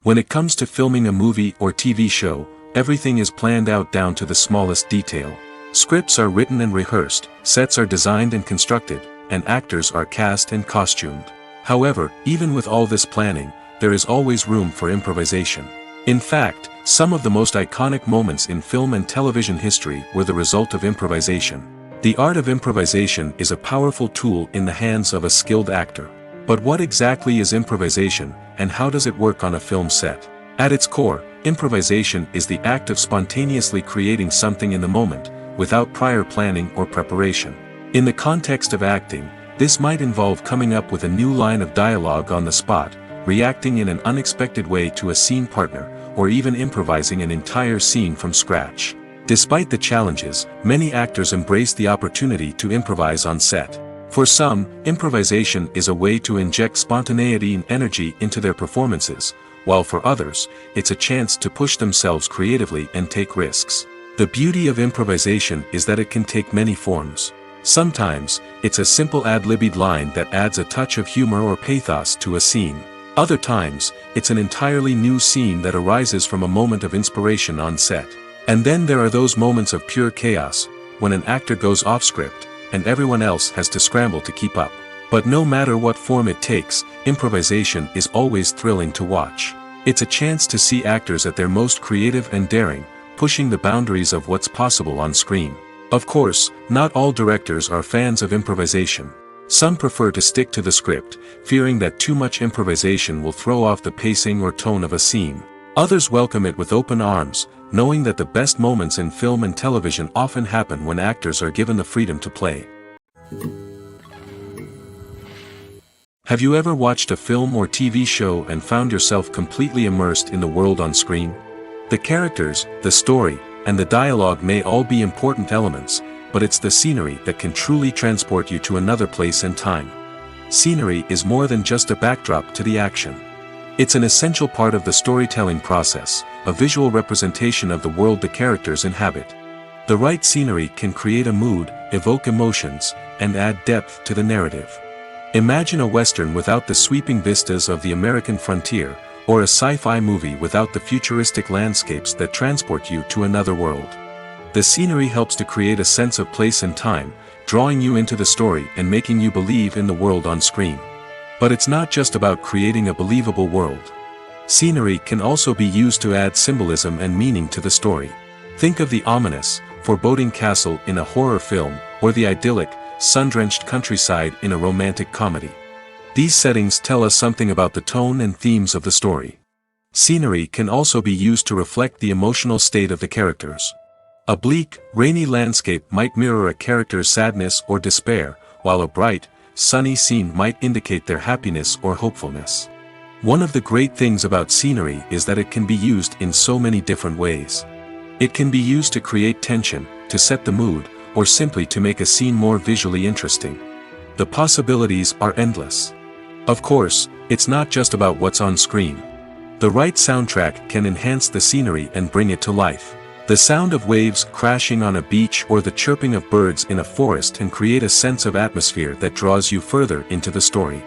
When it comes to filming a movie or TV show, everything is planned out down to the smallest detail. Scripts are written and rehearsed, sets are designed and constructed, and actors are cast and costumed. However, even with all this planning, there is always room for improvisation. In fact, some of the most iconic moments in film and television history were the result of improvisation. The art of improvisation is a powerful tool in the hands of a skilled actor. But what exactly is improvisation, and how does it work on a film set? At its core, improvisation is the act of spontaneously creating something in the moment, without prior planning or preparation. In the context of acting, this might involve coming up with a new line of dialogue on the spot, reacting in an unexpected way to a scene partner, or even improvising an entire scene from scratch. Despite the challenges, many actors embrace the opportunity to improvise on set. For some, improvisation is a way to inject spontaneity and energy into their performances, while for others, it's a chance to push themselves creatively and take risks. The beauty of improvisation is that it can take many forms. Sometimes, it's a simple ad-libbed line that adds a touch of humor or pathos to a scene. Other times, it's an entirely new scene that arises from a moment of inspiration on set. And then there are those moments of pure chaos, when an actor goes off script, and everyone else has to scramble to keep up. But no matter what form it takes, improvisation is always thrilling to watch. It's a chance to see actors at their most creative and daring, pushing the boundaries of what's possible on screen. Of course, not all directors are fans of improvisation. Some prefer to stick to the script, fearing that too much improvisation will throw off the pacing or tone of a scene. Others welcome it with open arms, knowing that the best moments in film and television often happen when actors are given the freedom to play. Have you ever watched a film or TV show and found yourself completely immersed in the world on screen? The characters, the story, and the dialogue may all be important elements, but it's the scenery that can truly transport you to another place and time. Scenery is more than just a backdrop to the action. It's an essential part of the storytelling process, a visual representation of the world the characters inhabit. The right scenery can create a mood, evoke emotions, and add depth to the narrative. Imagine a Western without the sweeping vistas of the American frontier, or a sci-fi movie without the futuristic landscapes that transport you to another world. The scenery helps to create a sense of place and time, drawing you into the story and making you believe in the world on screen. But it's not just about creating a believable world. Scenery can also be used to add symbolism and meaning to the story. Think of the ominous, foreboding castle in a horror film, or the idyllic, sun-drenched countryside in a romantic comedy. These settings tell us something about the tone and themes of the story. Scenery can also be used to reflect the emotional state of the characters. A bleak, rainy landscape might mirror a character's sadness or despair, while a bright, sunny scene might indicate their happiness or hopefulness. One of the great things about scenery is that it can be used in so many different ways. It can be used to create tension, to set the mood, or simply to make a scene more visually interesting. The possibilities are endless. Of course, it's not just about what's on screen. The right soundtrack can enhance the scenery and bring it to life. The sound of waves crashing on a beach or the chirping of birds in a forest can create a sense of atmosphere that draws you further into the story.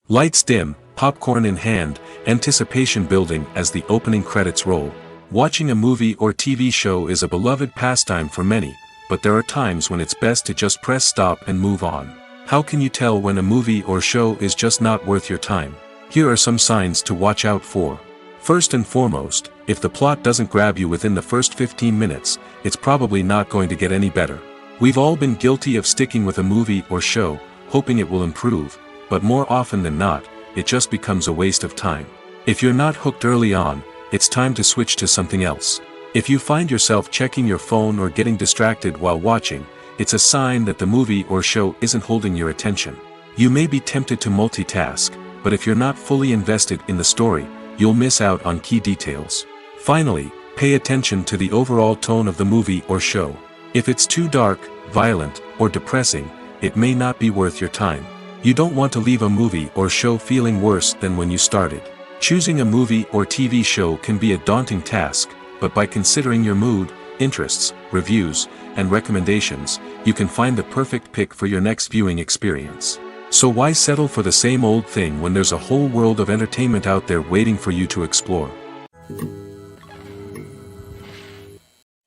Lights dim, popcorn in hand, anticipation building as the opening credits roll. Watching a movie or TV show is a beloved pastime for many, but there are times when it's best to just press stop and move on. How can you tell when a movie or show is just not worth your time? Here are some signs to watch out for. First and foremost, if the plot doesn't grab you within the first 15 minutes, it's probably not going to get any better. We've all been guilty of sticking with a movie or show, hoping it will improve, but more often than not, it just becomes a waste of time. If you're not hooked early on, it's time to switch to something else. If you find yourself checking your phone or getting distracted while watching, it's a sign that the movie or show isn't holding your attention. You may be tempted to multitask, but if you're not fully invested in the story, you'll miss out on key details. Finally, pay attention to the overall tone of the movie or show. If it's too dark, violent, or depressing, it may not be worth your time. You don't want to leave a movie or show feeling worse than when you started. Choosing a movie or TV show can be a daunting task, but by considering your mood, interests, reviews, and recommendations, you can find the perfect pick for your next viewing experience. So why settle for the same old thing when there's a whole world of entertainment out there waiting for you to explore?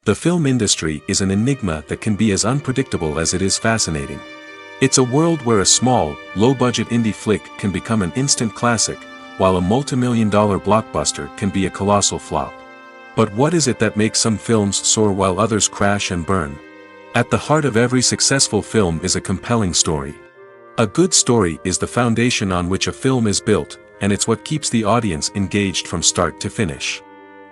The film industry is an enigma that can be as unpredictable as it is fascinating. It's a world where a small, low-budget indie flick can become an instant classic, while a multi-million-dollar blockbuster can be a colossal flop. But what is it that makes some films soar while others crash and burn? At the heart of every successful film is a compelling story. A good story is the foundation on which a film is built, and it's what keeps the audience engaged from start to finish.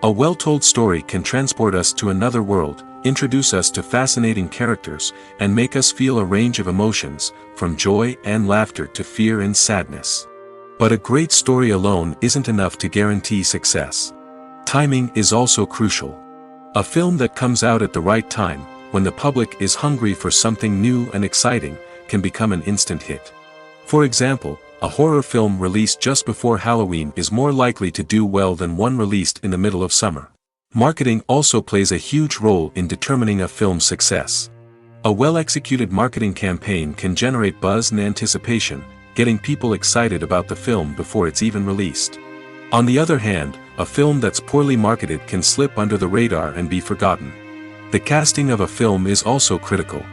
A well-told story can transport us to another world, introduce us to fascinating characters, and make us feel a range of emotions, from joy and laughter to fear and sadness. But a great story alone isn't enough to guarantee success. Timing is also crucial. A film that comes out at the right time, when the public is hungry for something new and exciting, can become an instant hit. For example, a horror film released just before Halloween is more likely to do well than one released in the middle of summer. Marketing also plays a huge role in determining a film's success. A well-executed marketing campaign can generate buzz and anticipation, getting people excited about the film before it's even released. On the other hand, a film that's poorly marketed can slip under the radar and be forgotten. The casting of a film is also critical.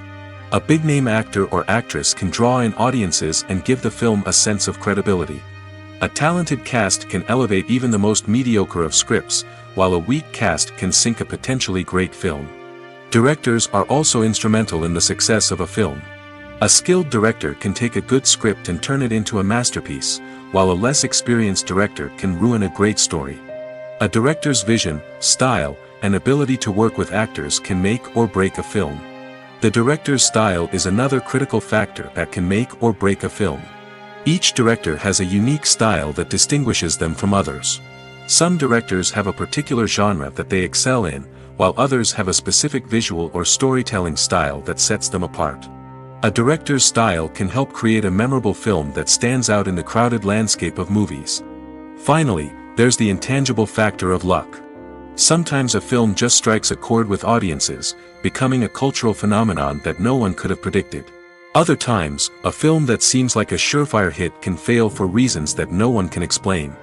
A big-name actor or actress can draw in audiences and give the film a sense of credibility. A talented cast can elevate even the most mediocre of scripts, while a weak cast can sink a potentially great film. Directors are also instrumental in the success of a film. A skilled director can take a good script and turn it into a masterpiece, while a less experienced director can ruin a great story. A director's vision, style, and ability to work with actors can make or break a film. The director's style is another critical factor that can make or break a film. Each director has a unique style that distinguishes them from others. Some directors have a particular genre that they excel in, while others have a specific visual or storytelling style that sets them apart. A director's style can help create a memorable film that stands out in the crowded landscape of movies. Finally, there's the intangible factor of luck. Sometimes a film just strikes a chord with audiences, becoming a cultural phenomenon that no one could have predicted. Other times, a film that seems like a surefire hit can fail for reasons that no one can explain.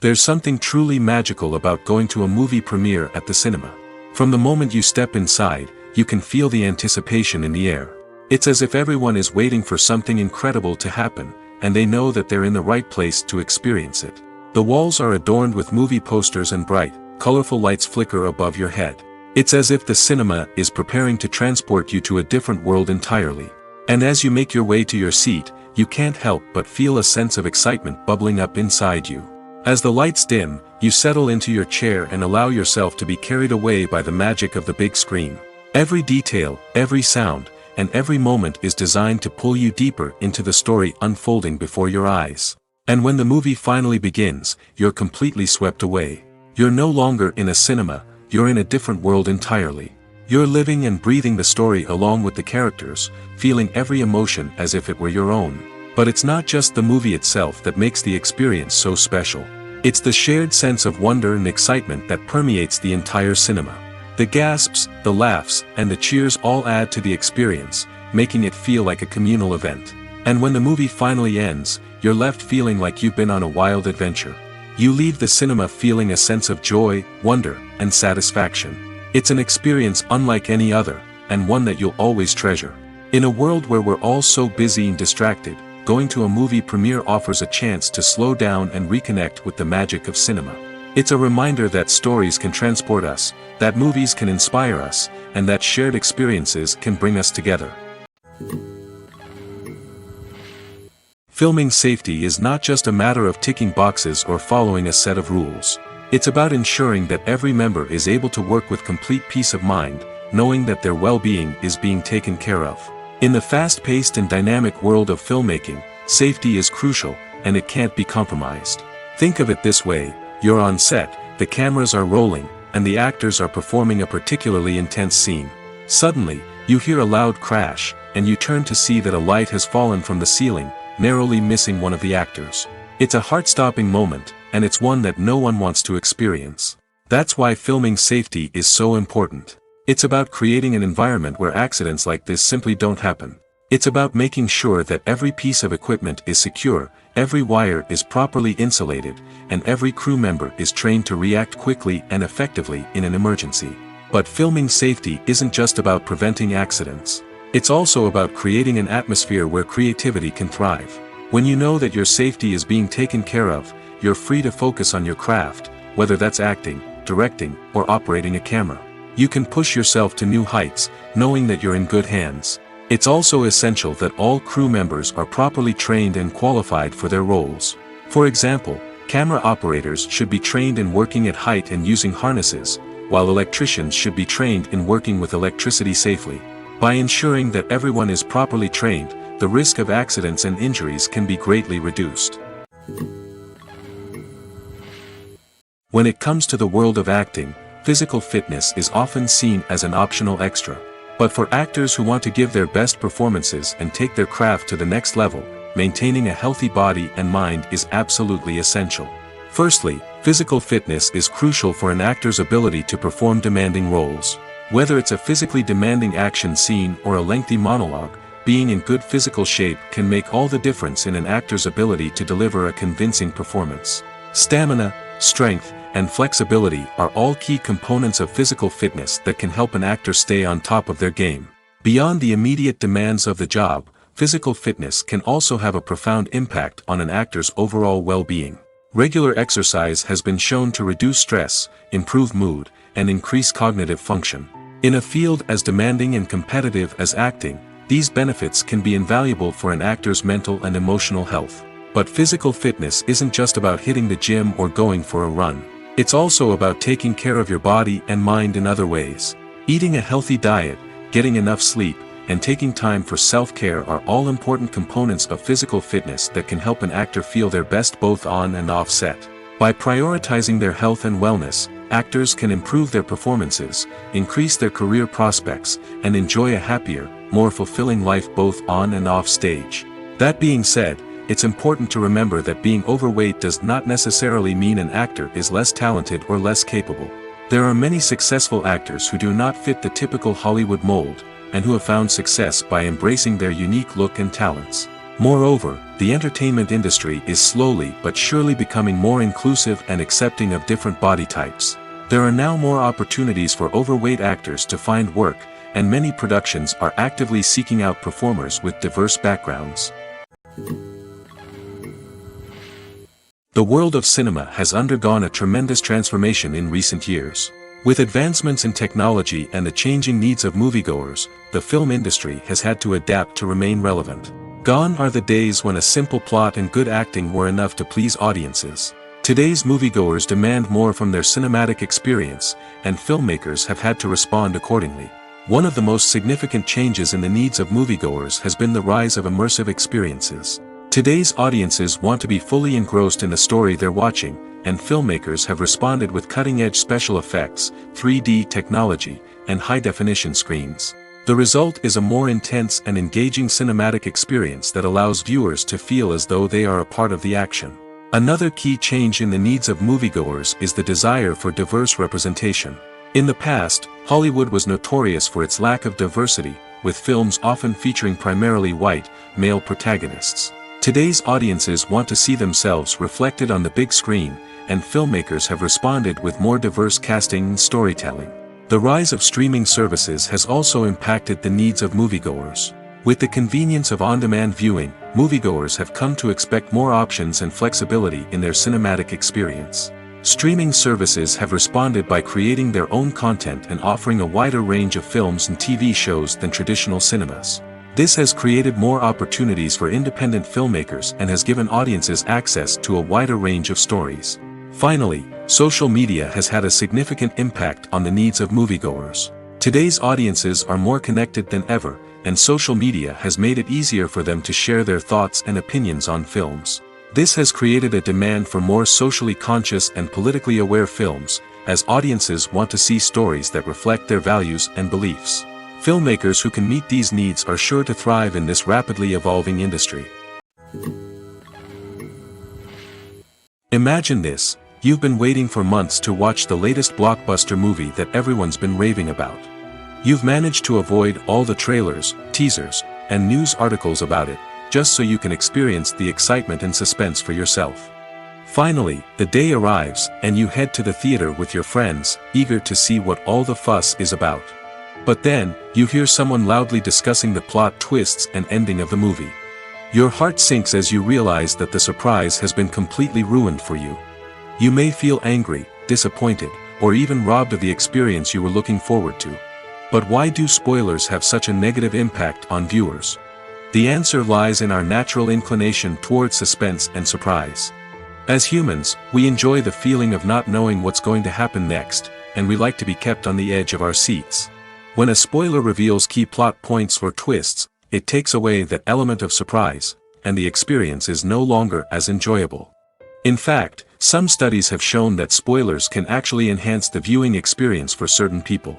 There's something truly magical about going to a movie premiere at the cinema. From the moment you step inside, you can feel the anticipation in the air. It's as if everyone is waiting for something incredible to happen, and they know that they're in the right place to experience it. The walls are adorned with movie posters and bright, colorful lights flicker above your head. It's as if the cinema is preparing to transport you to a different world entirely. And as you make your way to your seat, you can't help but feel a sense of excitement bubbling up inside you. As the lights dim, you settle into your chair and allow yourself to be carried away by the magic of the big screen. Every detail, every sound, and every moment is designed to pull you deeper into the story unfolding before your eyes. And when the movie finally begins, you're completely swept away. You're no longer in a cinema, you're in a different world entirely. You're living and breathing the story along with the characters, feeling every emotion as if it were your own. But it's not just the movie itself that makes the experience so special. It's the shared sense of wonder and excitement that permeates the entire cinema. The gasps, the laughs, and the cheers all add to the experience, making it feel like a communal event. And when the movie finally ends, you're left feeling like you've been on a wild adventure. You leave the cinema feeling a sense of joy, wonder, and satisfaction. It's an experience unlike any other, and one that you'll always treasure. In a world where we're all so busy and distracted, going to a movie premiere offers a chance to slow down and reconnect with the magic of cinema. It's a reminder that stories can transport us, that movies can inspire us, and that shared experiences can bring us together. Filming safety is not just a matter of ticking boxes or following a set of rules. It's about ensuring that every member is able to work with complete peace of mind, knowing that their well-being is being taken care of. In the fast-paced and dynamic world of filmmaking, safety is crucial, and it can't be compromised. Think of it this way: you're on set, the cameras are rolling, and the actors are performing a particularly intense scene. Suddenly, you hear a loud crash, and you turn to see that a light has fallen from the ceiling, narrowly missing one of the actors. It's a heart-stopping moment, and it's one that no one wants to experience. That's why filming safety is so important. It's about creating an environment where accidents like this simply don't happen. It's about making sure that every piece of equipment is secure, every wire is properly insulated, and every crew member is trained to react quickly and effectively in an emergency. But filming safety isn't just about preventing accidents. It's also about creating an atmosphere where creativity can thrive. When you know that your safety is being taken care of, you're free to focus on your craft, whether that's acting, directing, or operating a camera. You can push yourself to new heights, knowing that you're in good hands. It's also essential that all crew members are properly trained and qualified for their roles. For example, camera operators should be trained in working at height and using harnesses, while electricians should be trained in working with electricity safely. By ensuring that everyone is properly trained, the risk of accidents and injuries can be greatly reduced. When it comes to the world of acting, physical fitness is often seen as an optional extra. But for actors who want to give their best performances and take their craft to the next level, maintaining a healthy body and mind is absolutely essential. Firstly, physical fitness is crucial for an actor's ability to perform demanding roles. Whether it's a physically demanding action scene or a lengthy monologue, being in good physical shape can make all the difference in an actor's ability to deliver a convincing performance. Stamina, strength, and flexibility are all key components of physical fitness that can help an actor stay on top of their game. Beyond the immediate demands of the job, physical fitness can also have a profound impact on an actor's overall well-being. Regular exercise has been shown to reduce stress, improve mood, and increase cognitive function. In a field as demanding and competitive as acting, these benefits can be invaluable for an actor's mental and emotional health. But physical fitness isn't just about hitting the gym or going for a run. It's also about taking care of your body and mind in other ways. Eating a healthy diet, getting enough sleep, and taking time for self-care are all important components of physical fitness that can help an actor feel their best both on and off set. By prioritizing their health and wellness, actors can improve their performances, increase their career prospects, and enjoy a happier, more fulfilling life both on and off stage. That being said, it's important to remember that being overweight does not necessarily mean an actor is less talented or less capable. There are many successful actors who do not fit the typical Hollywood mold, and who have found success by embracing their unique look and talents. Moreover, the entertainment industry is slowly but surely becoming more inclusive and accepting of different body types. There are now more opportunities for overweight actors to find work, and many productions are actively seeking out performers with diverse backgrounds. The world of cinema has undergone a tremendous transformation in recent years. With advancements in technology and the changing needs of moviegoers, the film industry has had to adapt to remain relevant. Gone are the days when a simple plot and good acting were enough to please audiences. Today's moviegoers demand more from their cinematic experience, and filmmakers have had to respond accordingly. One of the most significant changes in the needs of moviegoers has been the rise of immersive experiences. Today's audiences want to be fully engrossed in the story they're watching, and filmmakers have responded with cutting-edge special effects, 3D technology, and high-definition screens. The result is a more intense and engaging cinematic experience that allows viewers to feel as though they are a part of the action. Another key change in the needs of moviegoers is the desire for diverse representation. In the past, Hollywood was notorious for its lack of diversity, with films often featuring primarily white, male protagonists. Today's audiences want to see themselves reflected on the big screen, and filmmakers have responded with more diverse casting and storytelling. The rise of streaming services has also impacted the needs of moviegoers. With the convenience of on-demand viewing, moviegoers have come to expect more options and flexibility in their cinematic experience. Streaming services have responded by creating their own content and offering a wider range of films and TV shows than traditional cinemas. This has created more opportunities for independent filmmakers and has given audiences access to a wider range of stories. Finally, social media has had a significant impact on the needs of moviegoers. Today's audiences are more connected than ever, and social media has made it easier for them to share their thoughts and opinions on films. This has created a demand for more socially conscious and politically aware films, as audiences want to see stories that reflect their values and beliefs. Filmmakers who can meet these needs are sure to thrive in this rapidly evolving industry. Imagine this: you've been waiting for months to watch the latest blockbuster movie that everyone's been raving about. You've managed to avoid all the trailers, teasers, and news articles about it, just so you can experience the excitement and suspense for yourself. Finally, the day arrives, and you head to the theater with your friends, eager to see what all the fuss is about. But then, you hear someone loudly discussing the plot twists and ending of the movie. Your heart sinks as you realize that the surprise has been completely ruined for you. You may feel angry, disappointed, or even robbed of the experience you were looking forward to. But why do spoilers have such a negative impact on viewers? The answer lies in our natural inclination towards suspense and surprise. As humans, we enjoy the feeling of not knowing what's going to happen next, and we like to be kept on the edge of our seats. When a spoiler reveals key plot points or twists, it takes away that element of surprise, and the experience is no longer as enjoyable. In fact, some studies have shown that spoilers can actually enhance the viewing experience for certain people.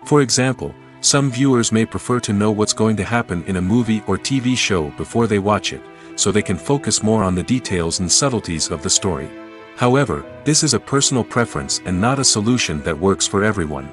For example, some viewers may prefer to know what's going to happen in a movie or TV show before they watch it, so they can focus more on the details and subtleties of the story. However, this is a personal preference and not a solution that works for everyone.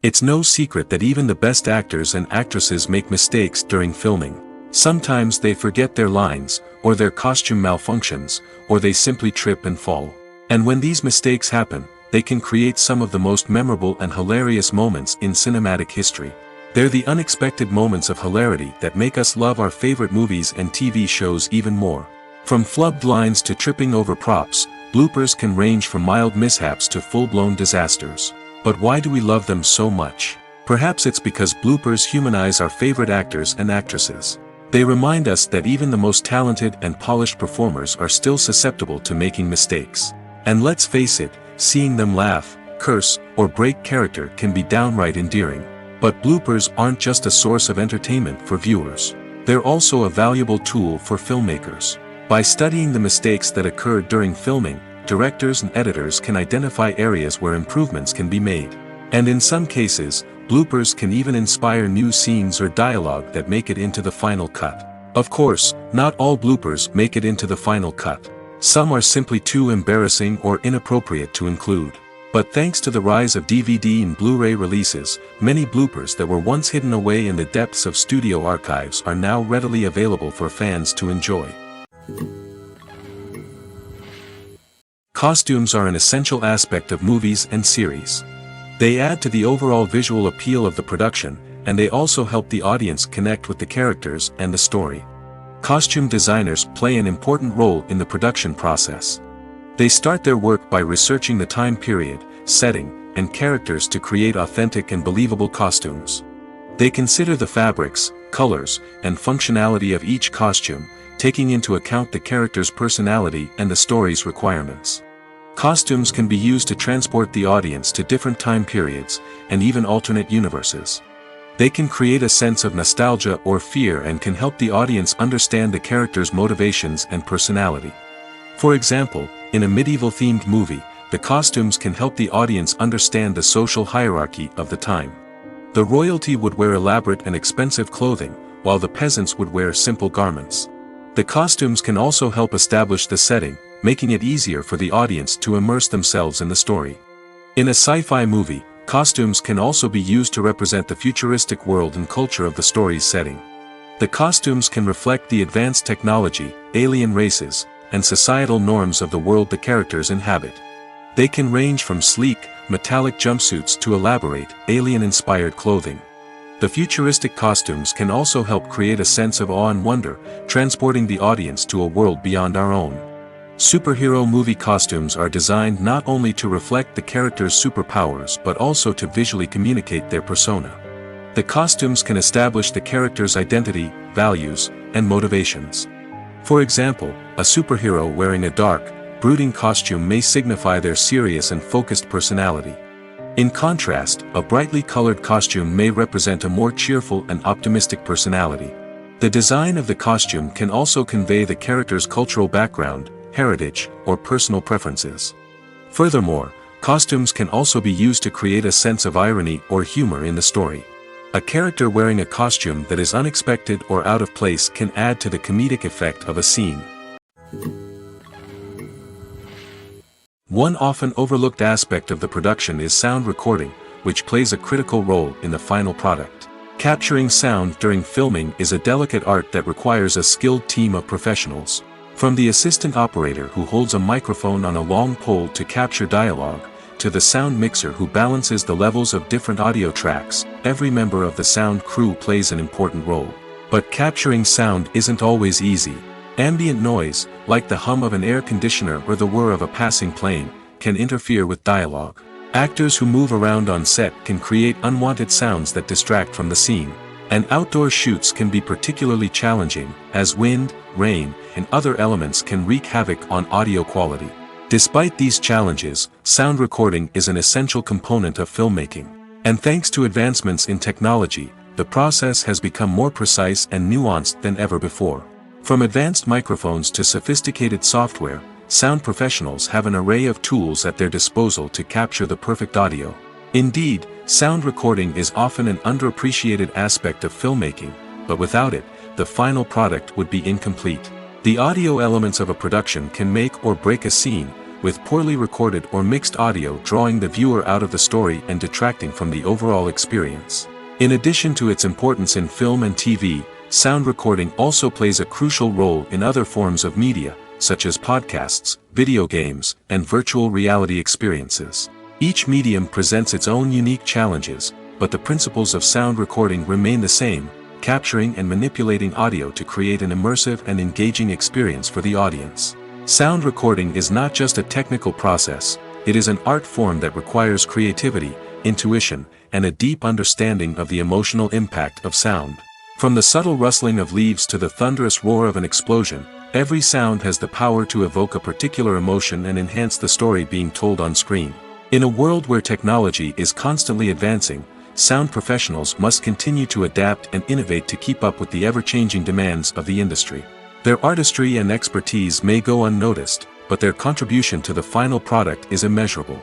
It's no secret that even the best actors and actresses make mistakes during filming. Sometimes they forget their lines, or their costume malfunctions, or they simply trip and fall. And when these mistakes happen, they can create some of the most memorable and hilarious moments in cinematic history. They're the unexpected moments of hilarity that make us love our favorite movies and TV shows even more. From flubbed lines to tripping over props, bloopers can range from mild mishaps to full-blown disasters. But why do we love them so much? Perhaps it's because bloopers humanize our favorite actors and actresses. They remind us that even the most talented and polished performers are still susceptible to making mistakes. And let's face it, seeing them laugh, curse, or break character can be downright endearing. But bloopers aren't just a source of entertainment for viewers. They're also a valuable tool for filmmakers. By studying the mistakes that occurred during filming, directors and editors can identify areas where improvements can be made. And in some cases, bloopers can even inspire new scenes or dialogue that make it into the final cut. Of course, not all bloopers make it into the final cut. Some are simply too embarrassing or inappropriate to include. But thanks to the rise of DVD and Blu-ray releases, many bloopers that were once hidden away in the depths of studio archives are now readily available for fans to enjoy. Costumes are an essential aspect of movies and series. They add to the overall visual appeal of the production, and they also help the audience connect with the characters and the story. Costume designers play an important role in the production process. They start their work by researching the time period, setting, and characters to create authentic and believable costumes. They consider the fabrics, colors, and functionality of each costume, taking into account the character's personality and the story's requirements. Costumes can be used to transport the audience to different time periods, and even alternate universes. They can create a sense of nostalgia or fear and can help the audience understand the character's motivations and personality. For example, in a medieval-themed movie, the costumes can help the audience understand the social hierarchy of the time. The royalty would wear elaborate and expensive clothing, while the peasants would wear simple garments. The costumes can also help establish the setting, making it easier for the audience to immerse themselves in the story. In a sci-fi movie, costumes can also be used to represent the futuristic world and culture of the story's setting. The costumes can reflect the advanced technology, alien races, and societal norms of the world the characters inhabit. They can range from sleek, metallic jumpsuits to elaborate, alien-inspired clothing. The futuristic costumes can also help create a sense of awe and wonder, transporting the audience to a world beyond our own. Superhero movie costumes are designed not only to reflect the character's superpowers but also to visually communicate their persona. The costumes can establish the character's identity, values, and motivations. For example, a superhero wearing a dark, brooding costume may signify their serious and focused personality. In contrast, a brightly colored costume may represent a more cheerful and optimistic personality. The design of the costume can also convey the character's cultural background, heritage, or personal preferences. Furthermore, costumes can also be used to create a sense of irony or humor in the story. A character wearing a costume that is unexpected or out of place can add to the comedic effect of a scene. One often overlooked aspect of the production is sound recording, which plays a critical role in the final product. Capturing sound during filming is a delicate art that requires a skilled team of professionals. From the assistant operator who holds a microphone on a long pole to capture dialogue, to the sound mixer who balances the levels of different audio tracks, every member of the sound crew plays an important role. But capturing sound isn't always easy. Ambient noise, like the hum of an air conditioner or the whir of a passing plane, can interfere with dialogue. Actors who move around on set can create unwanted sounds that distract from the scene. And outdoor shoots can be particularly challenging, as wind, rain, and other elements can wreak havoc on audio quality. Despite these challenges, sound recording is an essential component of filmmaking. And thanks to advancements in technology, the process has become more precise and nuanced than ever before. From advanced microphones to sophisticated software, sound professionals have an array of tools at their disposal to capture the perfect audio. Indeed, sound recording is often an underappreciated aspect of filmmaking, but without it, the final product would be incomplete. The audio elements of a production can make or break a scene, with poorly recorded or mixed audio drawing the viewer out of the story and detracting from the overall experience. In addition to its importance in film and TV, sound recording also plays a crucial role in other forms of media, such as podcasts, video games, and virtual reality experiences. Each medium presents its own unique challenges, but the principles of sound recording remain the same, capturing and manipulating audio to create an immersive and engaging experience for the audience. Sound recording is not just a technical process, it is an art form that requires creativity, intuition, and a deep understanding of the emotional impact of sound. From the subtle rustling of leaves to the thunderous roar of an explosion, every sound has the power to evoke a particular emotion and enhance the story being told on screen. In a world where technology is constantly advancing, sound professionals must continue to adapt and innovate to keep up with the ever-changing demands of the industry. Their artistry and expertise may go unnoticed, but their contribution to the final product is immeasurable.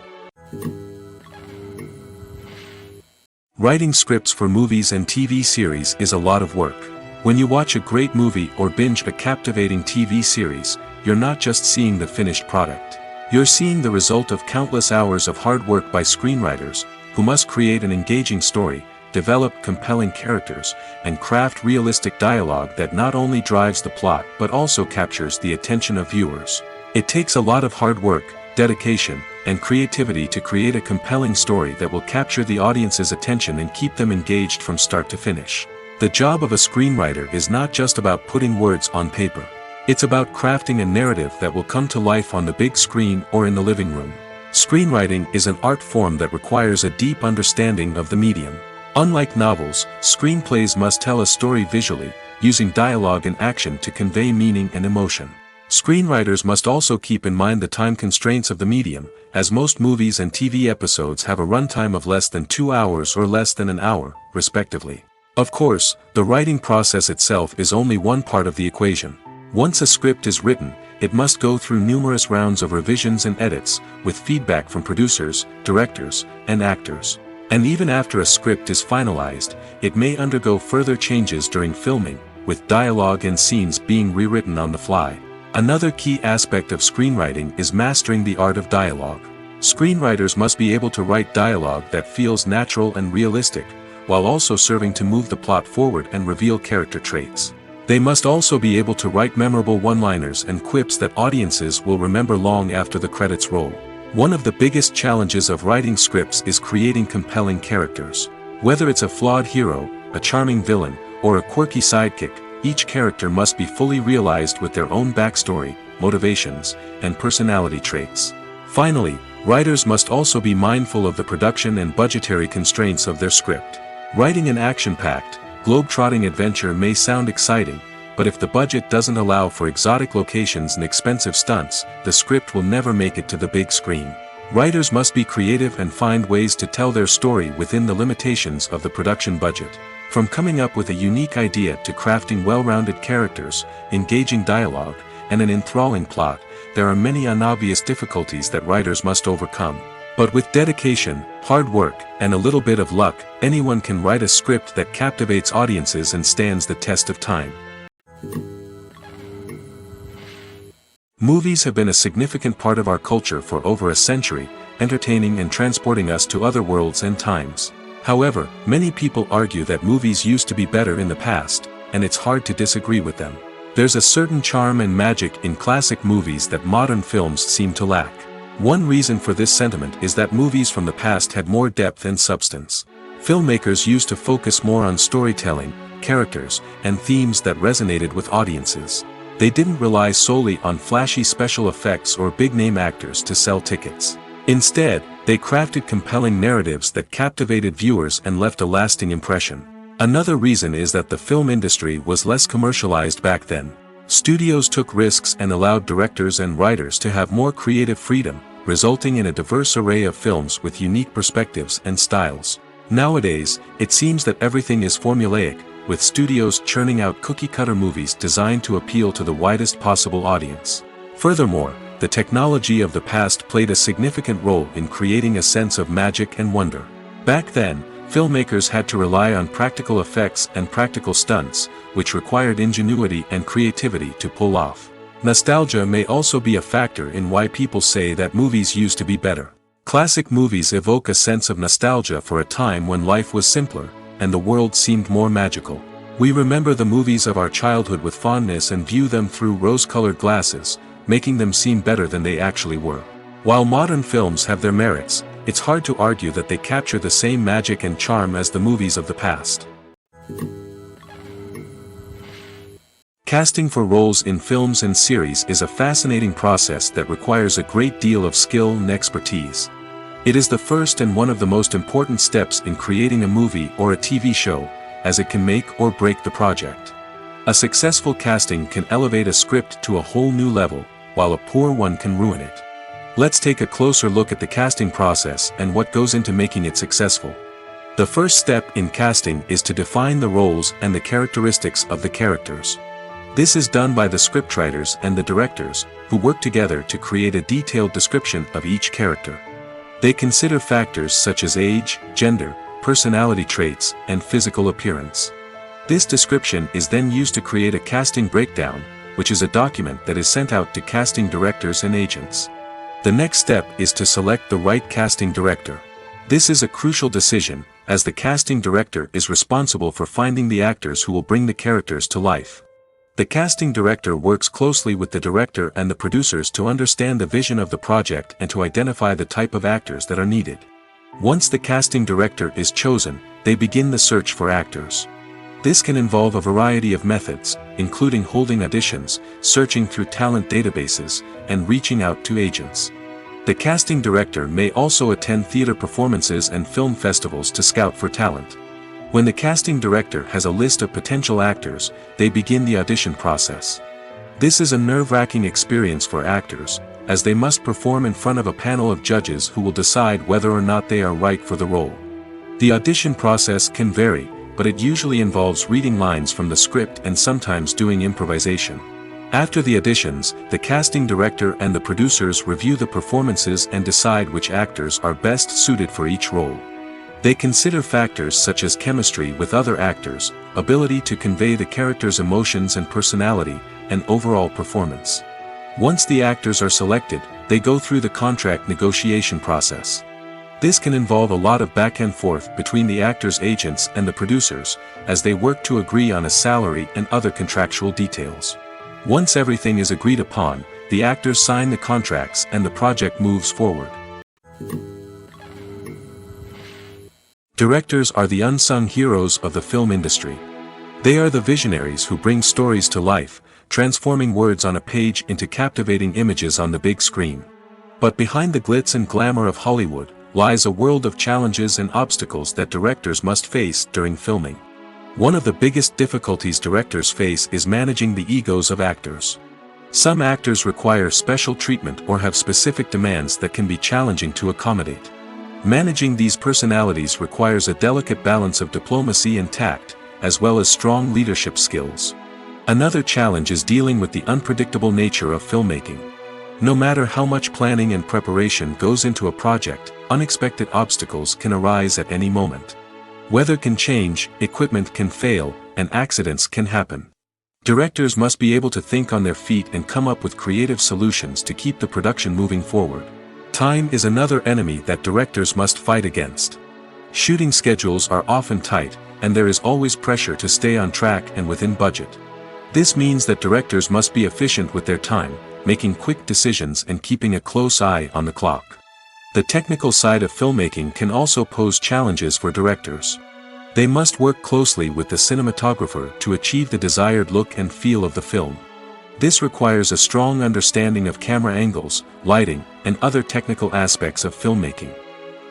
Writing scripts for movies and TV series is a lot of work. When you watch a great movie or binge a captivating TV series, you're not just seeing the finished product. You're seeing the result of countless hours of hard work by screenwriters, who must create an engaging story, develop compelling characters, and craft realistic dialogue that not only drives the plot but also captures the attention of viewers. It takes a lot of hard work, dedication, and creativity to create a compelling story that will capture the audience's attention and keep them engaged from start to finish. The job of a screenwriter is not just about putting words on paper. It's about crafting a narrative that will come to life on the big screen or in the living room. Screenwriting is an art form that requires a deep understanding of the medium. Unlike novels, screenplays must tell a story visually, using dialogue and action to convey meaning and emotion. Screenwriters must also keep in mind the time constraints of the medium, as most movies and TV episodes have a runtime of less than 2 hours or less than an hour, respectively. Of course, the writing process itself is only one part of the equation. Once a script is written, it must go through numerous rounds of revisions and edits, with feedback from producers, directors, and actors. And even after a script is finalized, it may undergo further changes during filming, with dialogue and scenes being rewritten on the fly. Another key aspect of screenwriting is mastering the art of dialogue. Screenwriters must be able to write dialogue that feels natural and realistic, while also serving to move the plot forward and reveal character traits. They must also be able to write memorable one-liners and quips that audiences will remember long after the credits roll. One of the biggest challenges of writing scripts is creating compelling characters. Whether it's a flawed hero, a charming villain, or a quirky sidekick, each character must be fully realized with their own backstory, motivations, and personality traits. Finally, writers must also be mindful of the production and budgetary constraints of their script. Writing an action-packed, globe-trotting adventure may sound exciting, but if the budget doesn't allow for exotic locations and expensive stunts, the script will never make it to the big screen. Writers must be creative and find ways to tell their story within the limitations of the production budget. From coming up with a unique idea to crafting well-rounded characters, engaging dialogue, and an enthralling plot, there are many unobvious difficulties that writers must overcome. But with dedication, hard work, and a little bit of luck, anyone can write a script that captivates audiences and stands the test of time. Movies have been a significant part of our culture for over a century, entertaining and transporting us to other worlds and times. However, many people argue that movies used to be better in the past, and it's hard to disagree with them. There's a certain charm and magic in classic movies that modern films seem to lack. One reason for this sentiment is that movies from the past had more depth and substance. Filmmakers used to focus more on storytelling, characters, and themes that resonated with audiences. They didn't rely solely on flashy special effects or big-name actors to sell tickets. Instead, they crafted compelling narratives that captivated viewers and left a lasting impression. Another reason is that the film industry was less commercialized back then. Studios took risks and allowed directors and writers to have more creative freedom, resulting in a diverse array of films with unique perspectives and styles. Nowadays, it seems that everything is formulaic, with studios churning out cookie-cutter movies designed to appeal to the widest possible audience. Furthermore, the technology of the past played a significant role in creating a sense of magic and wonder. Back then, filmmakers had to rely on practical effects and practical stunts, which required ingenuity and creativity to pull off. Nostalgia may also be a factor in why people say that movies used to be better. Classic movies evoke a sense of nostalgia for a time when life was simpler, and the world seemed more magical. We remember the movies of our childhood with fondness and view them through rose-colored glasses, making them seem better than they actually were. While modern films have their merits, it's hard to argue that they capture the same magic and charm as the movies of the past. Casting for roles in films and series is a fascinating process that requires a great deal of skill and expertise. It is the first and one of the most important steps in creating a movie or a TV show, as it can make or break the project. A successful casting can elevate a script to a whole new level, while a poor one can ruin it. Let's take a closer look at the casting process and what goes into making it successful. The first step in casting is to define the roles and the characteristics of the characters. This is done by the scriptwriters and the directors, who work together to create a detailed description of each character. They consider factors such as age, gender, personality traits, and physical appearance. This description is then used to create a casting breakdown, which is a document that is sent out to casting directors and agents. The next step is to select the right casting director. This is a crucial decision, as the casting director is responsible for finding the actors who will bring the characters to life. The casting director works closely with the director and the producers to understand the vision of the project and to identify the type of actors that are needed. Once the casting director is chosen, they begin the search for actors. This can involve a variety of methods, including holding auditions, searching through talent databases, and reaching out to agents. The casting director may also attend theater performances and film festivals to scout for talent. When the casting director has a list of potential actors, they begin the audition process. This is a nerve-wracking experience for actors, as they must perform in front of a panel of judges who will decide whether or not they are right for the role. The audition process can vary, but it usually involves reading lines from the script and sometimes doing improvisation. After the auditions, the casting director and the producers review the performances and decide which actors are best suited for each role. They consider factors such as chemistry with other actors, ability to convey the character's emotions and personality, and overall performance. Once the actors are selected, they go through the contract negotiation process. This can involve a lot of back and forth between the actors' agents and the producers, as they work to agree on a salary and other contractual details. Once everything is agreed upon, the actors sign the contracts and the project moves forward. Directors are the unsung heroes of the film industry. They are the visionaries who bring stories to life, transforming words on a page into captivating images on the big screen. But behind the glitz and glamour of Hollywood, lies a world of challenges and obstacles that directors must face during filming. One of the biggest difficulties directors face is managing the egos of actors. Some actors require special treatment or have specific demands that can be challenging to accommodate. Managing these personalities requires a delicate balance of diplomacy and tact, as well as strong leadership skills. Another challenge is dealing with the unpredictable nature of filmmaking. No matter how much planning and preparation goes into a project, unexpected obstacles can arise at any moment. Weather can change, equipment can fail, and accidents can happen. Directors must be able to think on their feet and come up with creative solutions to keep the production moving forward. Time is another enemy that directors must fight against. Shooting schedules are often tight, and there is always pressure to stay on track and within budget. This means that directors must be efficient with their time, making quick decisions and keeping a close eye on the clock. The technical side of filmmaking can also pose challenges for directors. They must work closely with the cinematographer to achieve the desired look and feel of the film. This requires a strong understanding of camera angles, lighting, and other technical aspects of filmmaking.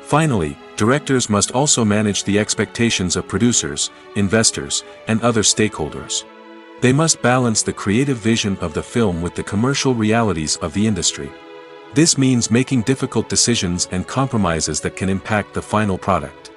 Finally, directors must also manage the expectations of producers, investors, and other stakeholders. They must balance the creative vision of the film with the commercial realities of the industry. This means making difficult decisions and compromises that can impact the final product.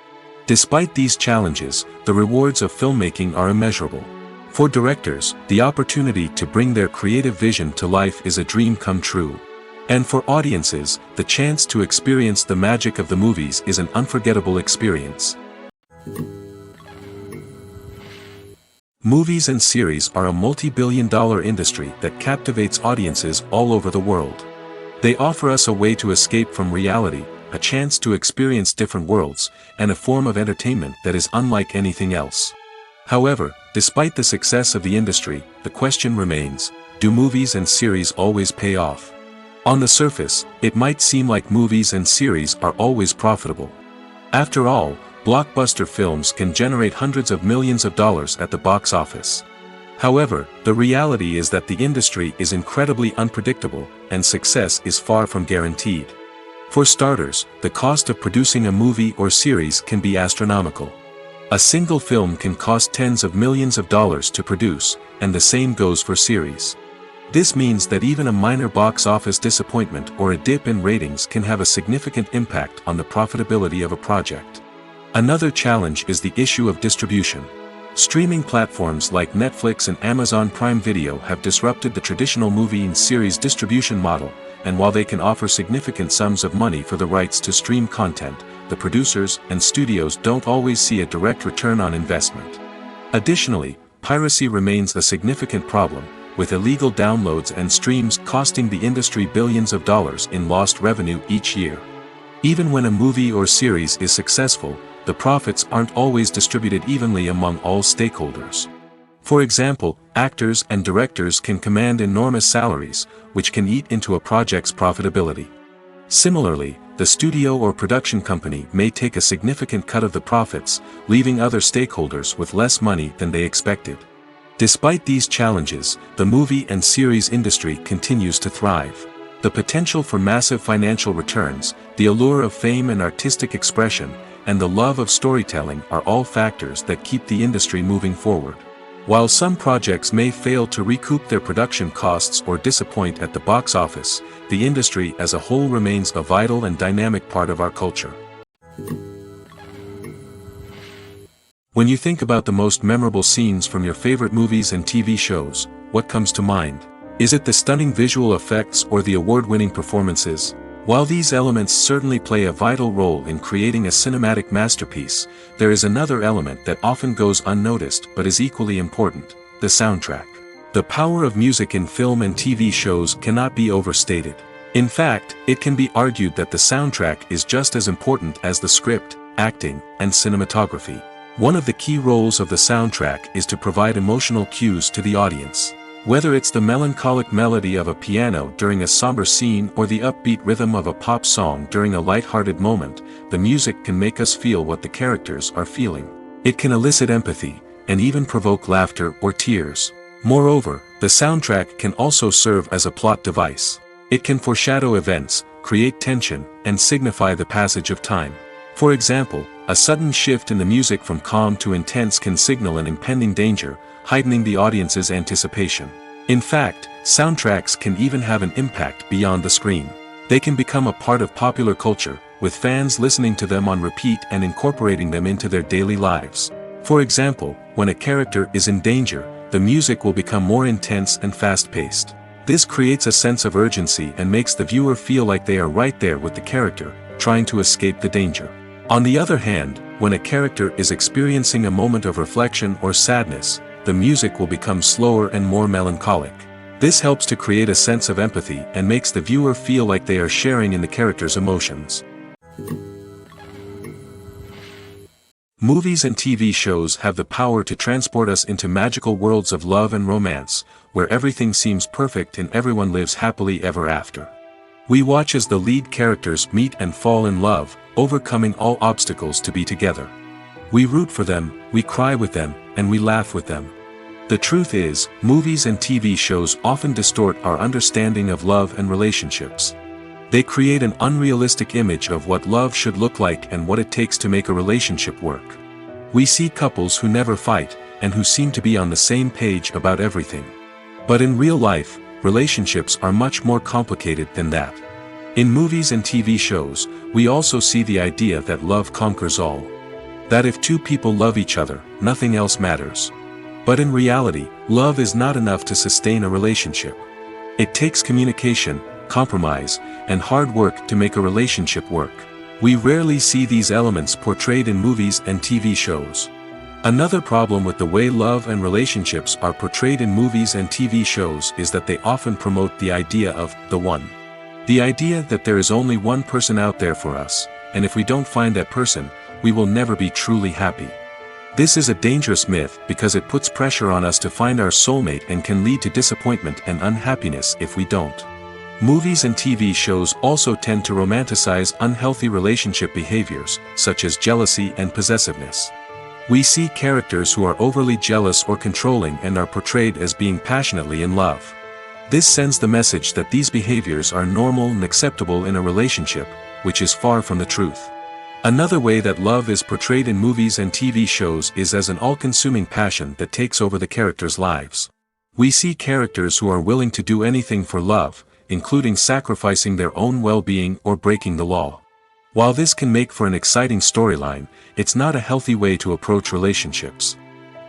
Despite these challenges, the rewards of filmmaking are immeasurable. For directors, the opportunity to bring their creative vision to life is a dream come true. And for audiences, the chance to experience the magic of the movies is an unforgettable experience. Movies and series are a multi-billion-dollar industry that captivates audiences all over the world. They offer us a way to escape from reality, a chance to experience different worlds, and a form of entertainment that is unlike anything else. However, despite the success of the industry, the question remains, do movies and series always pay off? On the surface, it might seem like movies and series are always profitable. After all, blockbuster films can generate hundreds of millions of dollars at the box office. However, the reality is that the industry is incredibly unpredictable, and success is far from guaranteed. For starters, the cost of producing a movie or series can be astronomical. A single film can cost tens of millions of dollars to produce, and the same goes for series. This means that even a minor box office disappointment or a dip in ratings can have a significant impact on the profitability of a project. Another challenge is the issue of distribution. Streaming platforms like Netflix and Amazon Prime Video have disrupted the traditional movie and series distribution model, and while they can offer significant sums of money for the rights to stream content, the producers and studios don't always see a direct return on investment. Additionally, piracy remains a significant problem, with illegal downloads and streams costing the industry billions of dollars in lost revenue each year. Even when a movie or series is successful, the profits aren't always distributed evenly among all stakeholders. For example, actors and directors can command enormous salaries, which can eat into a project's profitability. Similarly, the studio or production company may take a significant cut of the profits, leaving other stakeholders with less money than they expected. Despite these challenges, the movie and series industry continues to thrive. The potential for massive financial returns, the allure of fame and artistic expression, and the love of storytelling are all factors that keep the industry moving forward. While some projects may fail to recoup their production costs or disappoint at the box office, the industry as a whole remains a vital and dynamic part of our culture. When you think about the most memorable scenes from your favorite movies and TV shows, what comes to mind? Is it the stunning visual effects or the award-winning performances? While these elements certainly play a vital role in creating a cinematic masterpiece, there is another element that often goes unnoticed but is equally important: the soundtrack. The power of music in film and TV shows cannot be overstated. In fact, it can be argued that the soundtrack is just as important as the script, acting, and cinematography. One of the key roles of the soundtrack is to provide emotional cues to the audience. Whether it's the melancholic melody of a piano during a somber scene or the upbeat rhythm of a pop song during a light-hearted moment, the music can make us feel what the characters are feeling. It can elicit empathy, and even provoke laughter or tears. Moreover, the soundtrack can also serve as a plot device. It can foreshadow events, create tension, and signify the passage of time. For example, a sudden shift in the music from calm to intense can signal an impending danger, heightening the audience's anticipation. In fact, soundtracks can even have an impact beyond the screen. They can become a part of popular culture, with fans listening to them on repeat and incorporating them into their daily lives. For example, when a character is in danger, the music will become more intense and fast-paced. This creates a sense of urgency and makes the viewer feel like they are right there with the character, trying to escape the danger. On the other hand, when a character is experiencing a moment of reflection or sadness, the music will become slower and more melancholic. This helps to create a sense of empathy and makes the viewer feel like they are sharing in the character's emotions. Movies and TV shows have the power to transport us into magical worlds of love and romance, where everything seems perfect and everyone lives happily ever after. We watch as the lead characters meet and fall in love, overcoming all obstacles to be together. We root for them, we cry with them, and we laugh with them. The truth is, movies and TV shows often distort our understanding of love and relationships. They create an unrealistic image of what love should look like and what it takes to make a relationship work. We see couples who never fight, and who seem to be on the same page about everything. But in real life, relationships are much more complicated than that. In movies and TV shows, we also see the idea that love conquers all. That if two people love each other, nothing else matters. But in reality, love is not enough to sustain a relationship. It takes communication, compromise, and hard work to make a relationship work. We rarely see these elements portrayed in movies and TV shows. Another problem with the way love and relationships are portrayed in movies and TV shows is that they often promote the idea of the one. The idea that there is only one person out there for us, and if we don't find that person, we will never be truly happy. This is a dangerous myth because it puts pressure on us to find our soulmate and can lead to disappointment and unhappiness if we don't. Movies and TV shows also tend to romanticize unhealthy relationship behaviors, such as jealousy and possessiveness. We see characters who are overly jealous or controlling and are portrayed as being passionately in love. This sends the message that these behaviors are normal and acceptable in a relationship, which is far from the truth. Another way that love is portrayed in movies and TV shows is as an all-consuming passion that takes over the characters' lives. We see characters who are willing to do anything for love, including sacrificing their own well-being or breaking the law. While this can make for an exciting storyline, it's not a healthy way to approach relationships.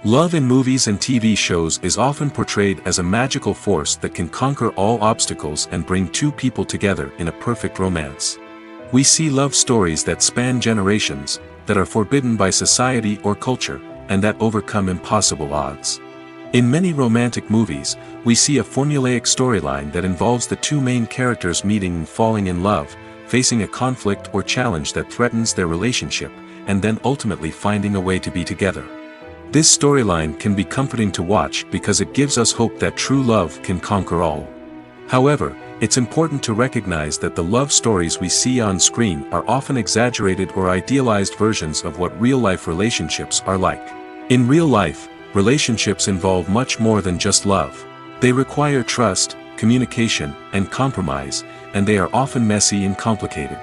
Love in movies and TV shows is often portrayed as a magical force that can conquer all obstacles and bring two people together in a perfect romance. We see love stories that span generations, that are forbidden by society or culture, and that overcome impossible odds. In many romantic movies, we see a formulaic storyline that involves the two main characters meeting and falling in love, facing a conflict or challenge that threatens their relationship, and then ultimately finding a way to be together. This storyline can be comforting to watch because it gives us hope that true love can conquer all. However, it's important to recognize that the love stories we see on screen are often exaggerated or idealized versions of what real-life relationships are like. In real life, relationships involve much more than just love. They require trust, communication, and compromise, and they are often messy and complicated.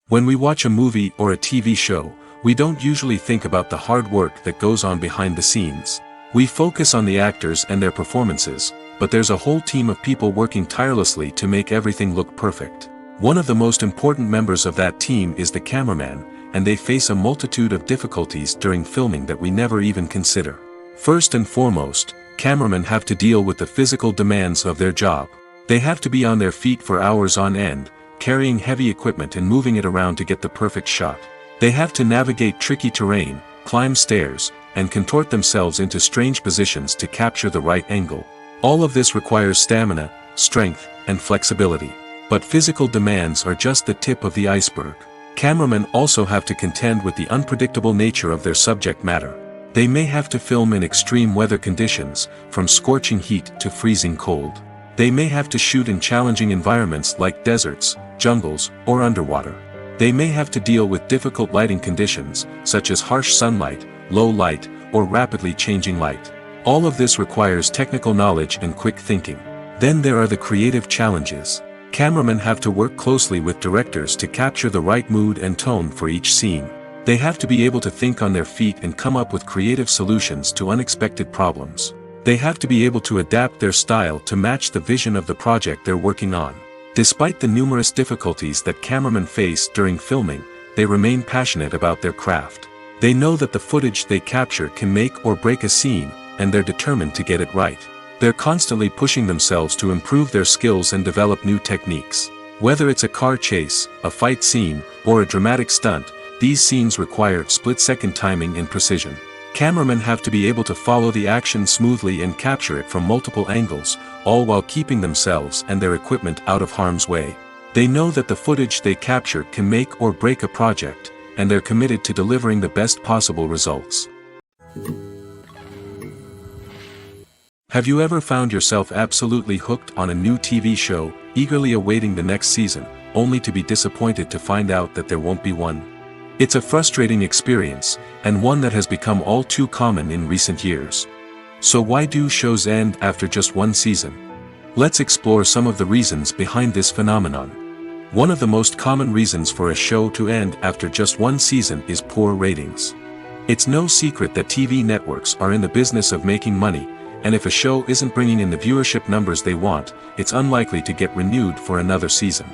When we watch a movie or a TV show, we don't usually think about the hard work that goes on behind the scenes. We focus on the actors and their performances, but there's a whole team of people working tirelessly to make everything look perfect. One of the most important members of that team is the cameraman, and they face a multitude of difficulties during filming that we never even consider. First and foremost, cameramen have to deal with the physical demands of their job. They have to be on their feet for hours on end, carrying heavy equipment and moving it around to get the perfect shot. They have to navigate tricky terrain, climb stairs, and contort themselves into strange positions to capture the right angle. All of this requires stamina, strength, and flexibility. But physical demands are just the tip of the iceberg. Cameramen also have to contend with the unpredictable nature of their subject matter. They may have to film in extreme weather conditions, from scorching heat to freezing cold. They may have to shoot in challenging environments like deserts, jungles, or underwater. They may have to deal with difficult lighting conditions, such as harsh sunlight, low light, or rapidly changing light. All of this requires technical knowledge and quick thinking. Then there are the creative challenges. Cameramen have to work closely with directors to capture the right mood and tone for each scene. They have to be able to think on their feet and come up with creative solutions to unexpected problems. They have to be able to adapt their style to match the vision of the project they're working on. Despite the numerous difficulties that cameramen face during filming, they remain passionate about their craft. They know that the footage they capture can make or break a scene, and they're determined to get it right. They're constantly pushing themselves to improve their skills and develop new techniques. Whether it's a car chase, a fight scene, or a dramatic stunt, these scenes require split-second timing and precision. Cameramen have to be able to follow the action smoothly and capture it from multiple angles, all while keeping themselves and their equipment out of harm's way. They know that the footage they capture can make or break a project, and they're committed to delivering the best possible results. Have you ever found yourself absolutely hooked on a new TV show, eagerly awaiting the next season, only to be disappointed to find out that there won't be one? It's a frustrating experience, and one that has become all too common in recent years. So why do shows end after just one season? Let's explore some of the reasons behind this phenomenon. One of the most common reasons for a show to end after just one season is poor ratings. It's no secret that TV networks are in the business of making money, and if a show isn't bringing in the viewership numbers they want, it's unlikely to get renewed for another season.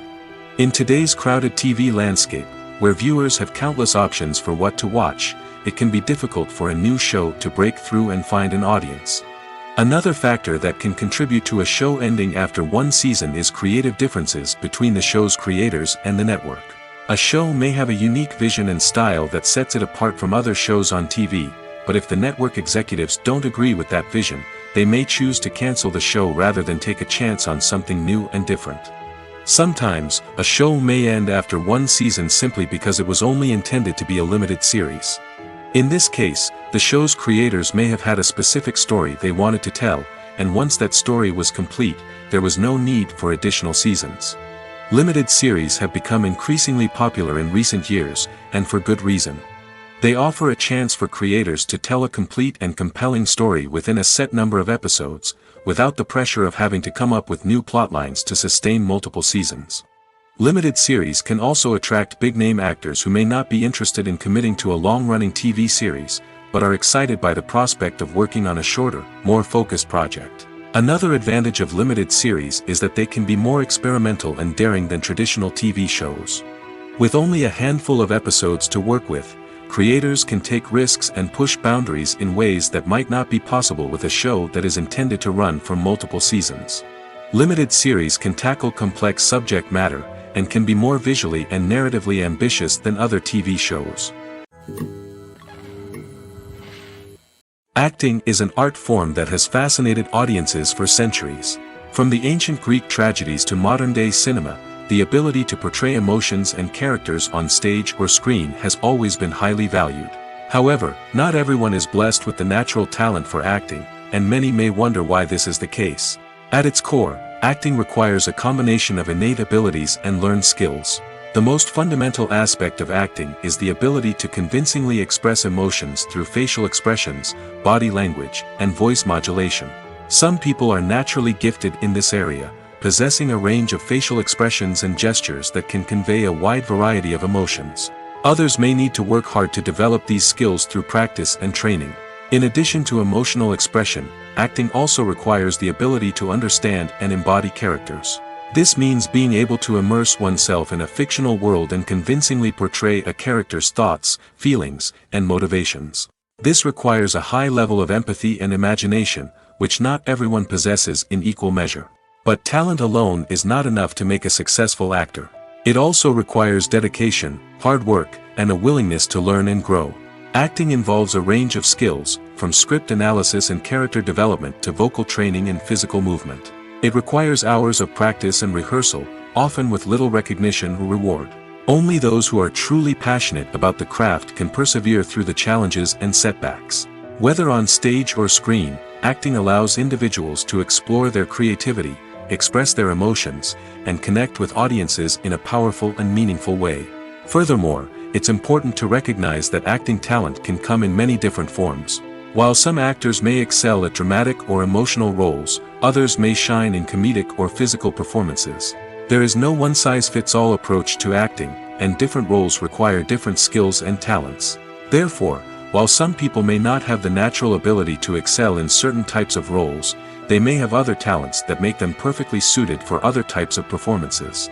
In today's crowded TV landscape, where viewers have countless options for what to watch, it can be difficult for a new show to break through and find an audience. Another factor that can contribute to a show ending after one season is creative differences between the show's creators and the network. A show may have a unique vision and style that sets it apart from other shows on TV, but if the network executives don't agree with that vision, they may choose to cancel the show rather than take a chance on something new and different. Sometimes, a show may end after one season simply because it was only intended to be a limited series. In this case, the show's creators may have had a specific story they wanted to tell, and once that story was complete, there was no need for additional seasons. Limited series have become increasingly popular in recent years, and for good reason. They offer a chance for creators to tell a complete and compelling story within a set number of episodes, without the pressure of having to come up with new plotlines to sustain multiple seasons. Limited series can also attract big-name actors who may not be interested in committing to a long-running TV series, but are excited by the prospect of working on a shorter, more focused project. Another advantage of limited series is that they can be more experimental and daring than traditional TV shows. With only a handful of episodes to work with, creators can take risks and push boundaries in ways that might not be possible with a show that is intended to run for multiple seasons. Limited series can tackle complex subject matter, and can be more visually and narratively ambitious than other TV shows. Acting is an art form that has fascinated audiences for centuries. From the ancient Greek tragedies to modern-day cinema, the ability to portray emotions and characters on stage or screen has always been highly valued. However, not everyone is blessed with the natural talent for acting, and many may wonder why this is the case. At its core, acting requires a combination of innate abilities and learned skills. The most fundamental aspect of acting is the ability to convincingly express emotions through facial expressions, body language, and voice modulation. Some people are naturally gifted in this area, possessing a range of facial expressions and gestures that can convey a wide variety of emotions. Others may need to work hard to develop these skills through practice and training. In addition to emotional expression, acting also requires the ability to understand and embody characters. This means being able to immerse oneself in a fictional world and convincingly portray a character's thoughts, feelings, and motivations. This requires a high level of empathy and imagination, which not everyone possesses in equal measure. But talent alone is not enough to make a successful actor. It also requires dedication, hard work, and a willingness to learn and grow. Acting involves a range of skills, from script analysis and character development to vocal training and physical movement. It requires hours of practice and rehearsal, often with little recognition or reward. Only those who are truly passionate about the craft can persevere through the challenges and setbacks. Whether on stage or screen, acting allows individuals to explore their creativity, express their emotions, and connect with audiences in a powerful and meaningful way. Furthermore, it's important to recognize that acting talent can come in many different forms. While some actors may excel at dramatic or emotional roles, others may shine in comedic or physical performances. There is no one-size-fits-all approach to acting, and different roles require different skills and talents. Therefore, while some people may not have the natural ability to excel in certain types of roles, they may have other talents that make them perfectly suited for other types of performances.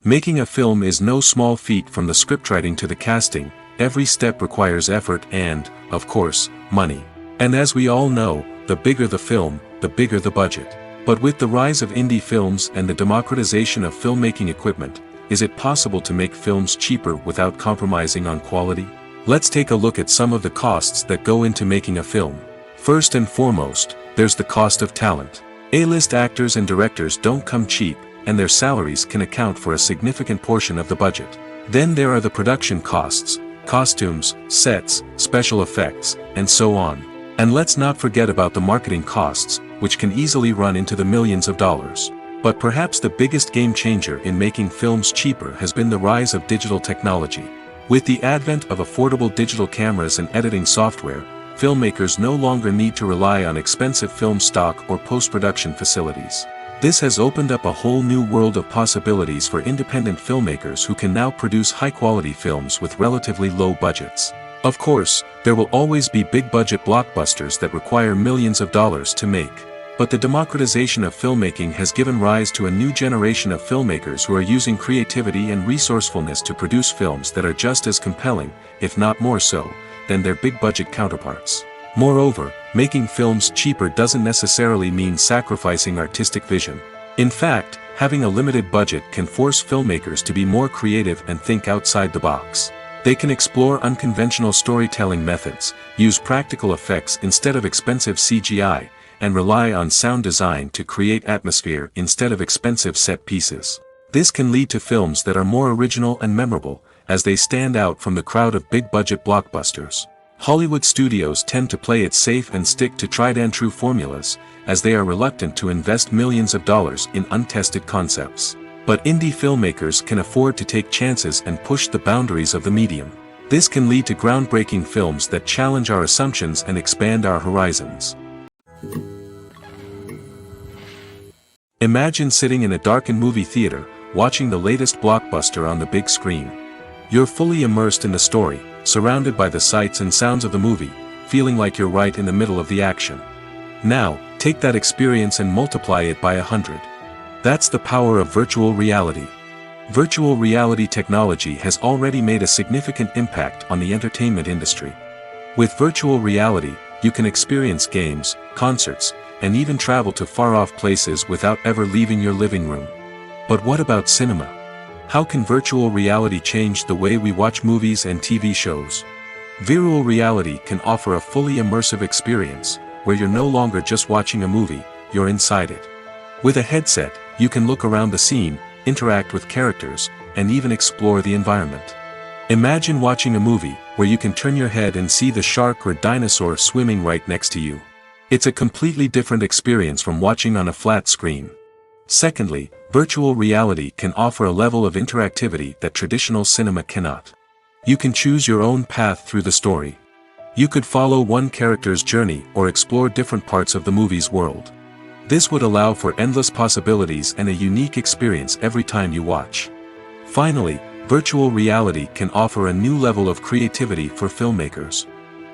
Making a film is no small feat. From the scriptwriting to the casting, every step requires effort and, of course, money. And as we all know, the bigger the film, the bigger the budget. But with the rise of indie films and the democratization of filmmaking equipment, is it possible to make films cheaper without compromising on quality? Let's take a look at some of the costs that go into making a film. First and foremost, there's the cost of talent. A-list actors and directors don't come cheap, and their salaries can account for a significant portion of the budget. Then there are the production costs, costumes, sets, special effects, and so on. And let's not forget about the marketing costs, which can easily run into the millions of dollars. But perhaps the biggest game changer in making films cheaper has been the rise of digital technology. With the advent of affordable digital cameras and editing software, filmmakers no longer need to rely on expensive film stock or post-production facilities. This has opened up a whole new world of possibilities for independent filmmakers who can now produce high-quality films with relatively low budgets. Of course, there will always be big-budget blockbusters that require millions of dollars to make. But the democratization of filmmaking has given rise to a new generation of filmmakers who are using creativity and resourcefulness to produce films that are just as compelling, if not more so, than their big-budget counterparts. Moreover, making films cheaper doesn't necessarily mean sacrificing artistic vision. In fact, having a limited budget can force filmmakers to be more creative and think outside the box. They can explore unconventional storytelling methods, use practical effects instead of expensive CGI, and rely on sound design to create atmosphere instead of expensive set pieces. This can lead to films that are more original and memorable, as they stand out from the crowd of big-budget blockbusters. Hollywood studios tend to play it safe and stick to tried-and-true formulas, as they are reluctant to invest millions of dollars in untested concepts. But indie filmmakers can afford to take chances and push the boundaries of the medium. This can lead to groundbreaking films that challenge our assumptions and expand our horizons. Imagine sitting in a darkened movie theater, watching the latest blockbuster on the big screen. You're fully immersed in the story, surrounded by the sights and sounds of the movie, feeling like you're right in the middle of the action. Now, take that experience and multiply it by 100. That's the power of virtual reality. Virtual reality technology has already made a significant impact on the entertainment industry. With virtual reality, you can experience games, concerts, and even travel to far-off places without ever leaving your living room. But what about cinema? How can virtual reality change the way we watch movies and TV shows? Virtual reality can offer a fully immersive experience, where you're no longer just watching a movie, you're inside it. With a headset, you can look around the scene, interact with characters, and even explore the environment. Imagine watching a movie where you can turn your head and see the shark or dinosaur swimming right next to you. It's a completely different experience from watching on a flat screen. Secondly, virtual reality can offer a level of interactivity that traditional cinema cannot. You can choose your own path through the story. You could follow one character's journey or explore different parts of the movie's world. This would allow for endless possibilities and a unique experience every time you watch. Finally, virtual reality can offer a new level of creativity for filmmakers.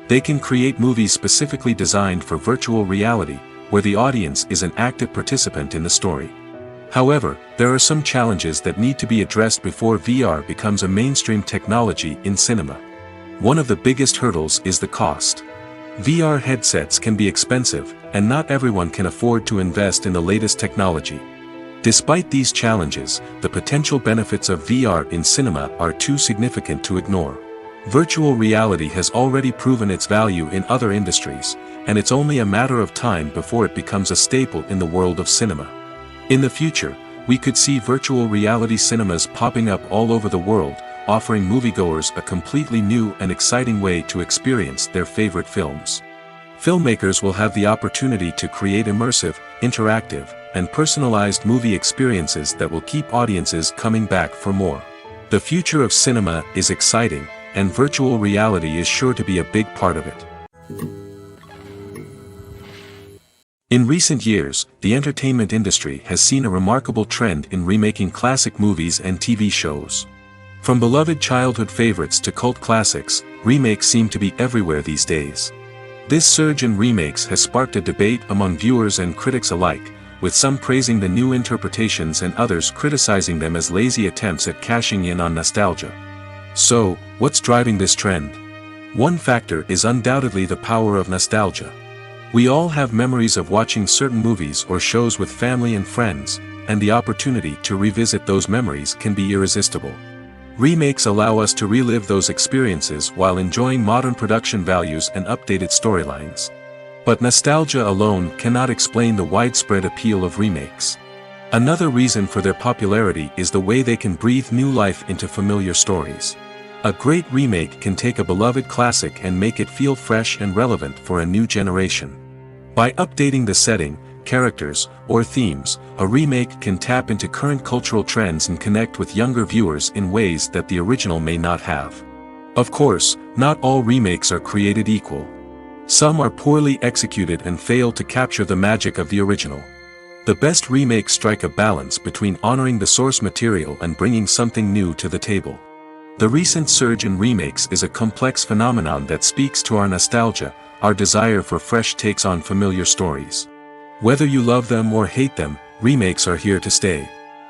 They can create movies specifically designed for virtual reality, where the audience is an active participant in the story. However, there are some challenges that need to be addressed before VR becomes a mainstream technology in cinema. One of the biggest hurdles is the cost. VR headsets can be expensive, and not everyone can afford to invest in the latest technology. Despite these challenges, the potential benefits of VR in cinema are too significant to ignore. Virtual reality has already proven its value in other industries, and it's only a matter of time before it becomes a staple in the world of cinema. In the future, we could see virtual reality cinemas popping up all over the world, offering moviegoers a completely new and exciting way to experience their favorite films. Filmmakers will have the opportunity to create immersive, interactive, and personalized movie experiences that will keep audiences coming back for more. The future of cinema is exciting, and virtual reality is sure to be a big part of it. In recent years, the entertainment industry has seen a remarkable trend in remaking classic movies and TV shows. From beloved childhood favorites to cult classics, remakes seem to be everywhere these days. This surge in remakes has sparked a debate among viewers and critics alike, with some praising the new interpretations and others criticizing them as lazy attempts at cashing in on nostalgia. So, what's driving this trend? One factor is undoubtedly the power of nostalgia. We all have memories of watching certain movies or shows with family and friends, and the opportunity to revisit those memories can be irresistible. Remakes allow us to relive those experiences while enjoying modern production values and updated storylines. But nostalgia alone cannot explain the widespread appeal of remakes. Another reason for their popularity is the way they can breathe new life into familiar stories. A great remake can take a beloved classic and make it feel fresh and relevant for a new generation. By updating the setting, characters, or themes, a remake can tap into current cultural trends and connect with younger viewers in ways that the original may not have. Of course, not all remakes are created equal. Some are poorly executed and fail to capture the magic of the original. The best remakes strike a balance between honoring the source material and bringing something new to the table. The recent surge in remakes is a complex phenomenon that speaks to our nostalgia, our desire for fresh takes on familiar stories. Whether you love them or hate them, remakes are here to stay.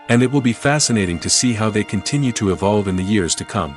And it will be fascinating to see how they continue to evolve in the years to come.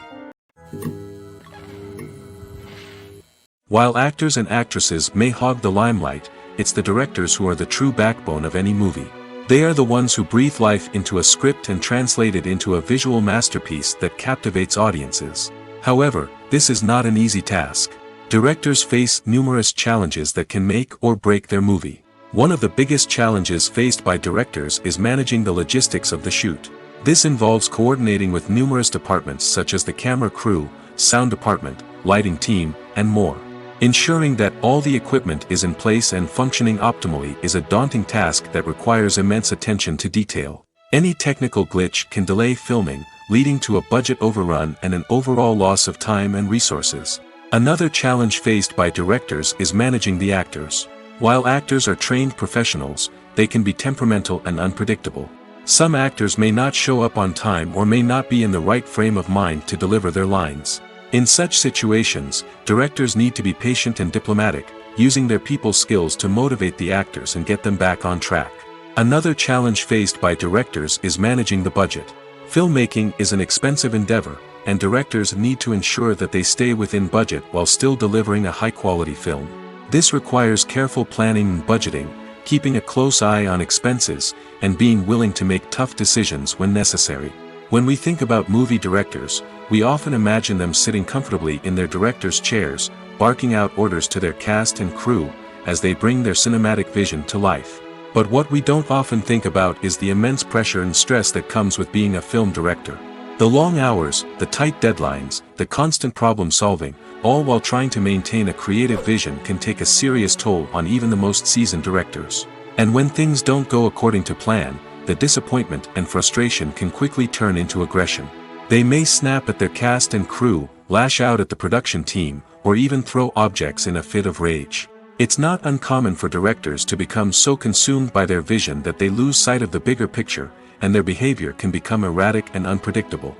While actors and actresses may hog the limelight, it's the directors who are the true backbone of any movie. They are the ones who breathe life into a script and translate it into a visual masterpiece that captivates audiences. However, this is not an easy task. Directors face numerous challenges that can make or break their movie. One of the biggest challenges faced by directors is managing the logistics of the shoot. This involves coordinating with numerous departments such as the camera crew, sound department, lighting team, and more. Ensuring that all the equipment is in place and functioning optimally is a daunting task that requires immense attention to detail. Any technical glitch can delay filming, leading to a budget overrun and an overall loss of time and resources. Another challenge faced by directors is managing the actors. While actors are trained professionals, they can be temperamental and unpredictable. Some actors may not show up on time or may not be in the right frame of mind to deliver their lines. In such situations, directors need to be patient and diplomatic, using their people skills to motivate the actors and get them back on track. Another challenge faced by directors is managing the budget. Filmmaking is an expensive endeavor, and directors need to ensure that they stay within budget while still delivering a high-quality film. This requires careful planning and budgeting, keeping a close eye on expenses, and being willing to make tough decisions when necessary. When we think about movie directors, we often imagine them sitting comfortably in their director's chairs, barking out orders to their cast and crew, as they bring their cinematic vision to life. But what we don't often think about is the immense pressure and stress that comes with being a film director. The long hours, the tight deadlines, the constant problem solving, all while trying to maintain a creative vision can take a serious toll on even the most seasoned directors. And when things don't go according to plan, the disappointment and frustration can quickly turn into aggression. They may snap at their cast and crew, lash out at the production team, or even throw objects in a fit of rage. It's not uncommon for directors to become so consumed by their vision that they lose sight of the bigger picture, and their behavior can become erratic and unpredictable.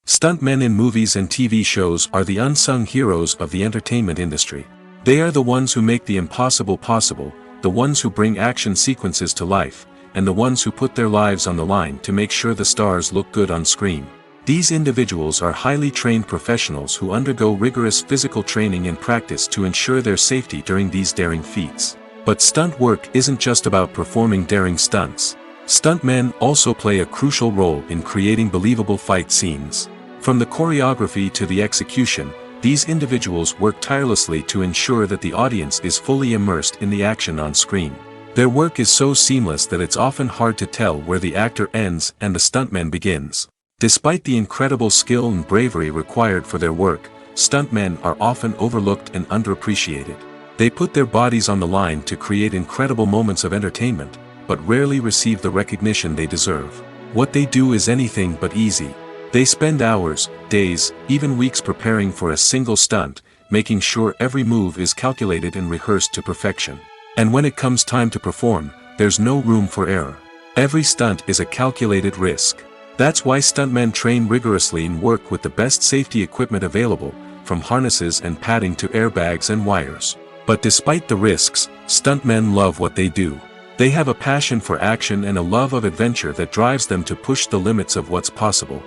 Stuntmen in movies and TV shows are the unsung heroes of the entertainment industry. They are the ones who make the impossible possible, the ones who bring action sequences to life, and the ones who put their lives on the line to make sure the stars look good on screen. These individuals are highly trained professionals who undergo rigorous physical training and practice to ensure their safety during these daring feats. But stunt work isn't just about performing daring stunts. Stuntmen also play a crucial role in creating believable fight scenes. From the choreography to the execution, these individuals work tirelessly to ensure that the audience is fully immersed in the action on screen. Their work is so seamless that it's often hard to tell where the actor ends and the stuntman begins. Despite the incredible skill and bravery required for their work, stuntmen are often overlooked and underappreciated. They put their bodies on the line to create incredible moments of entertainment, but rarely receive the recognition they deserve. What they do is anything but easy. They spend hours, days, even weeks preparing for a single stunt, making sure every move is calculated and rehearsed to perfection. And when it comes time to perform, there's no room for error. Every stunt is a calculated risk. That's why stuntmen train rigorously and work with the best safety equipment available, from harnesses and padding to airbags and wires. But despite the risks, stuntmen love what they do. They have a passion for action and a love of adventure that drives them to push the limits of what's possible.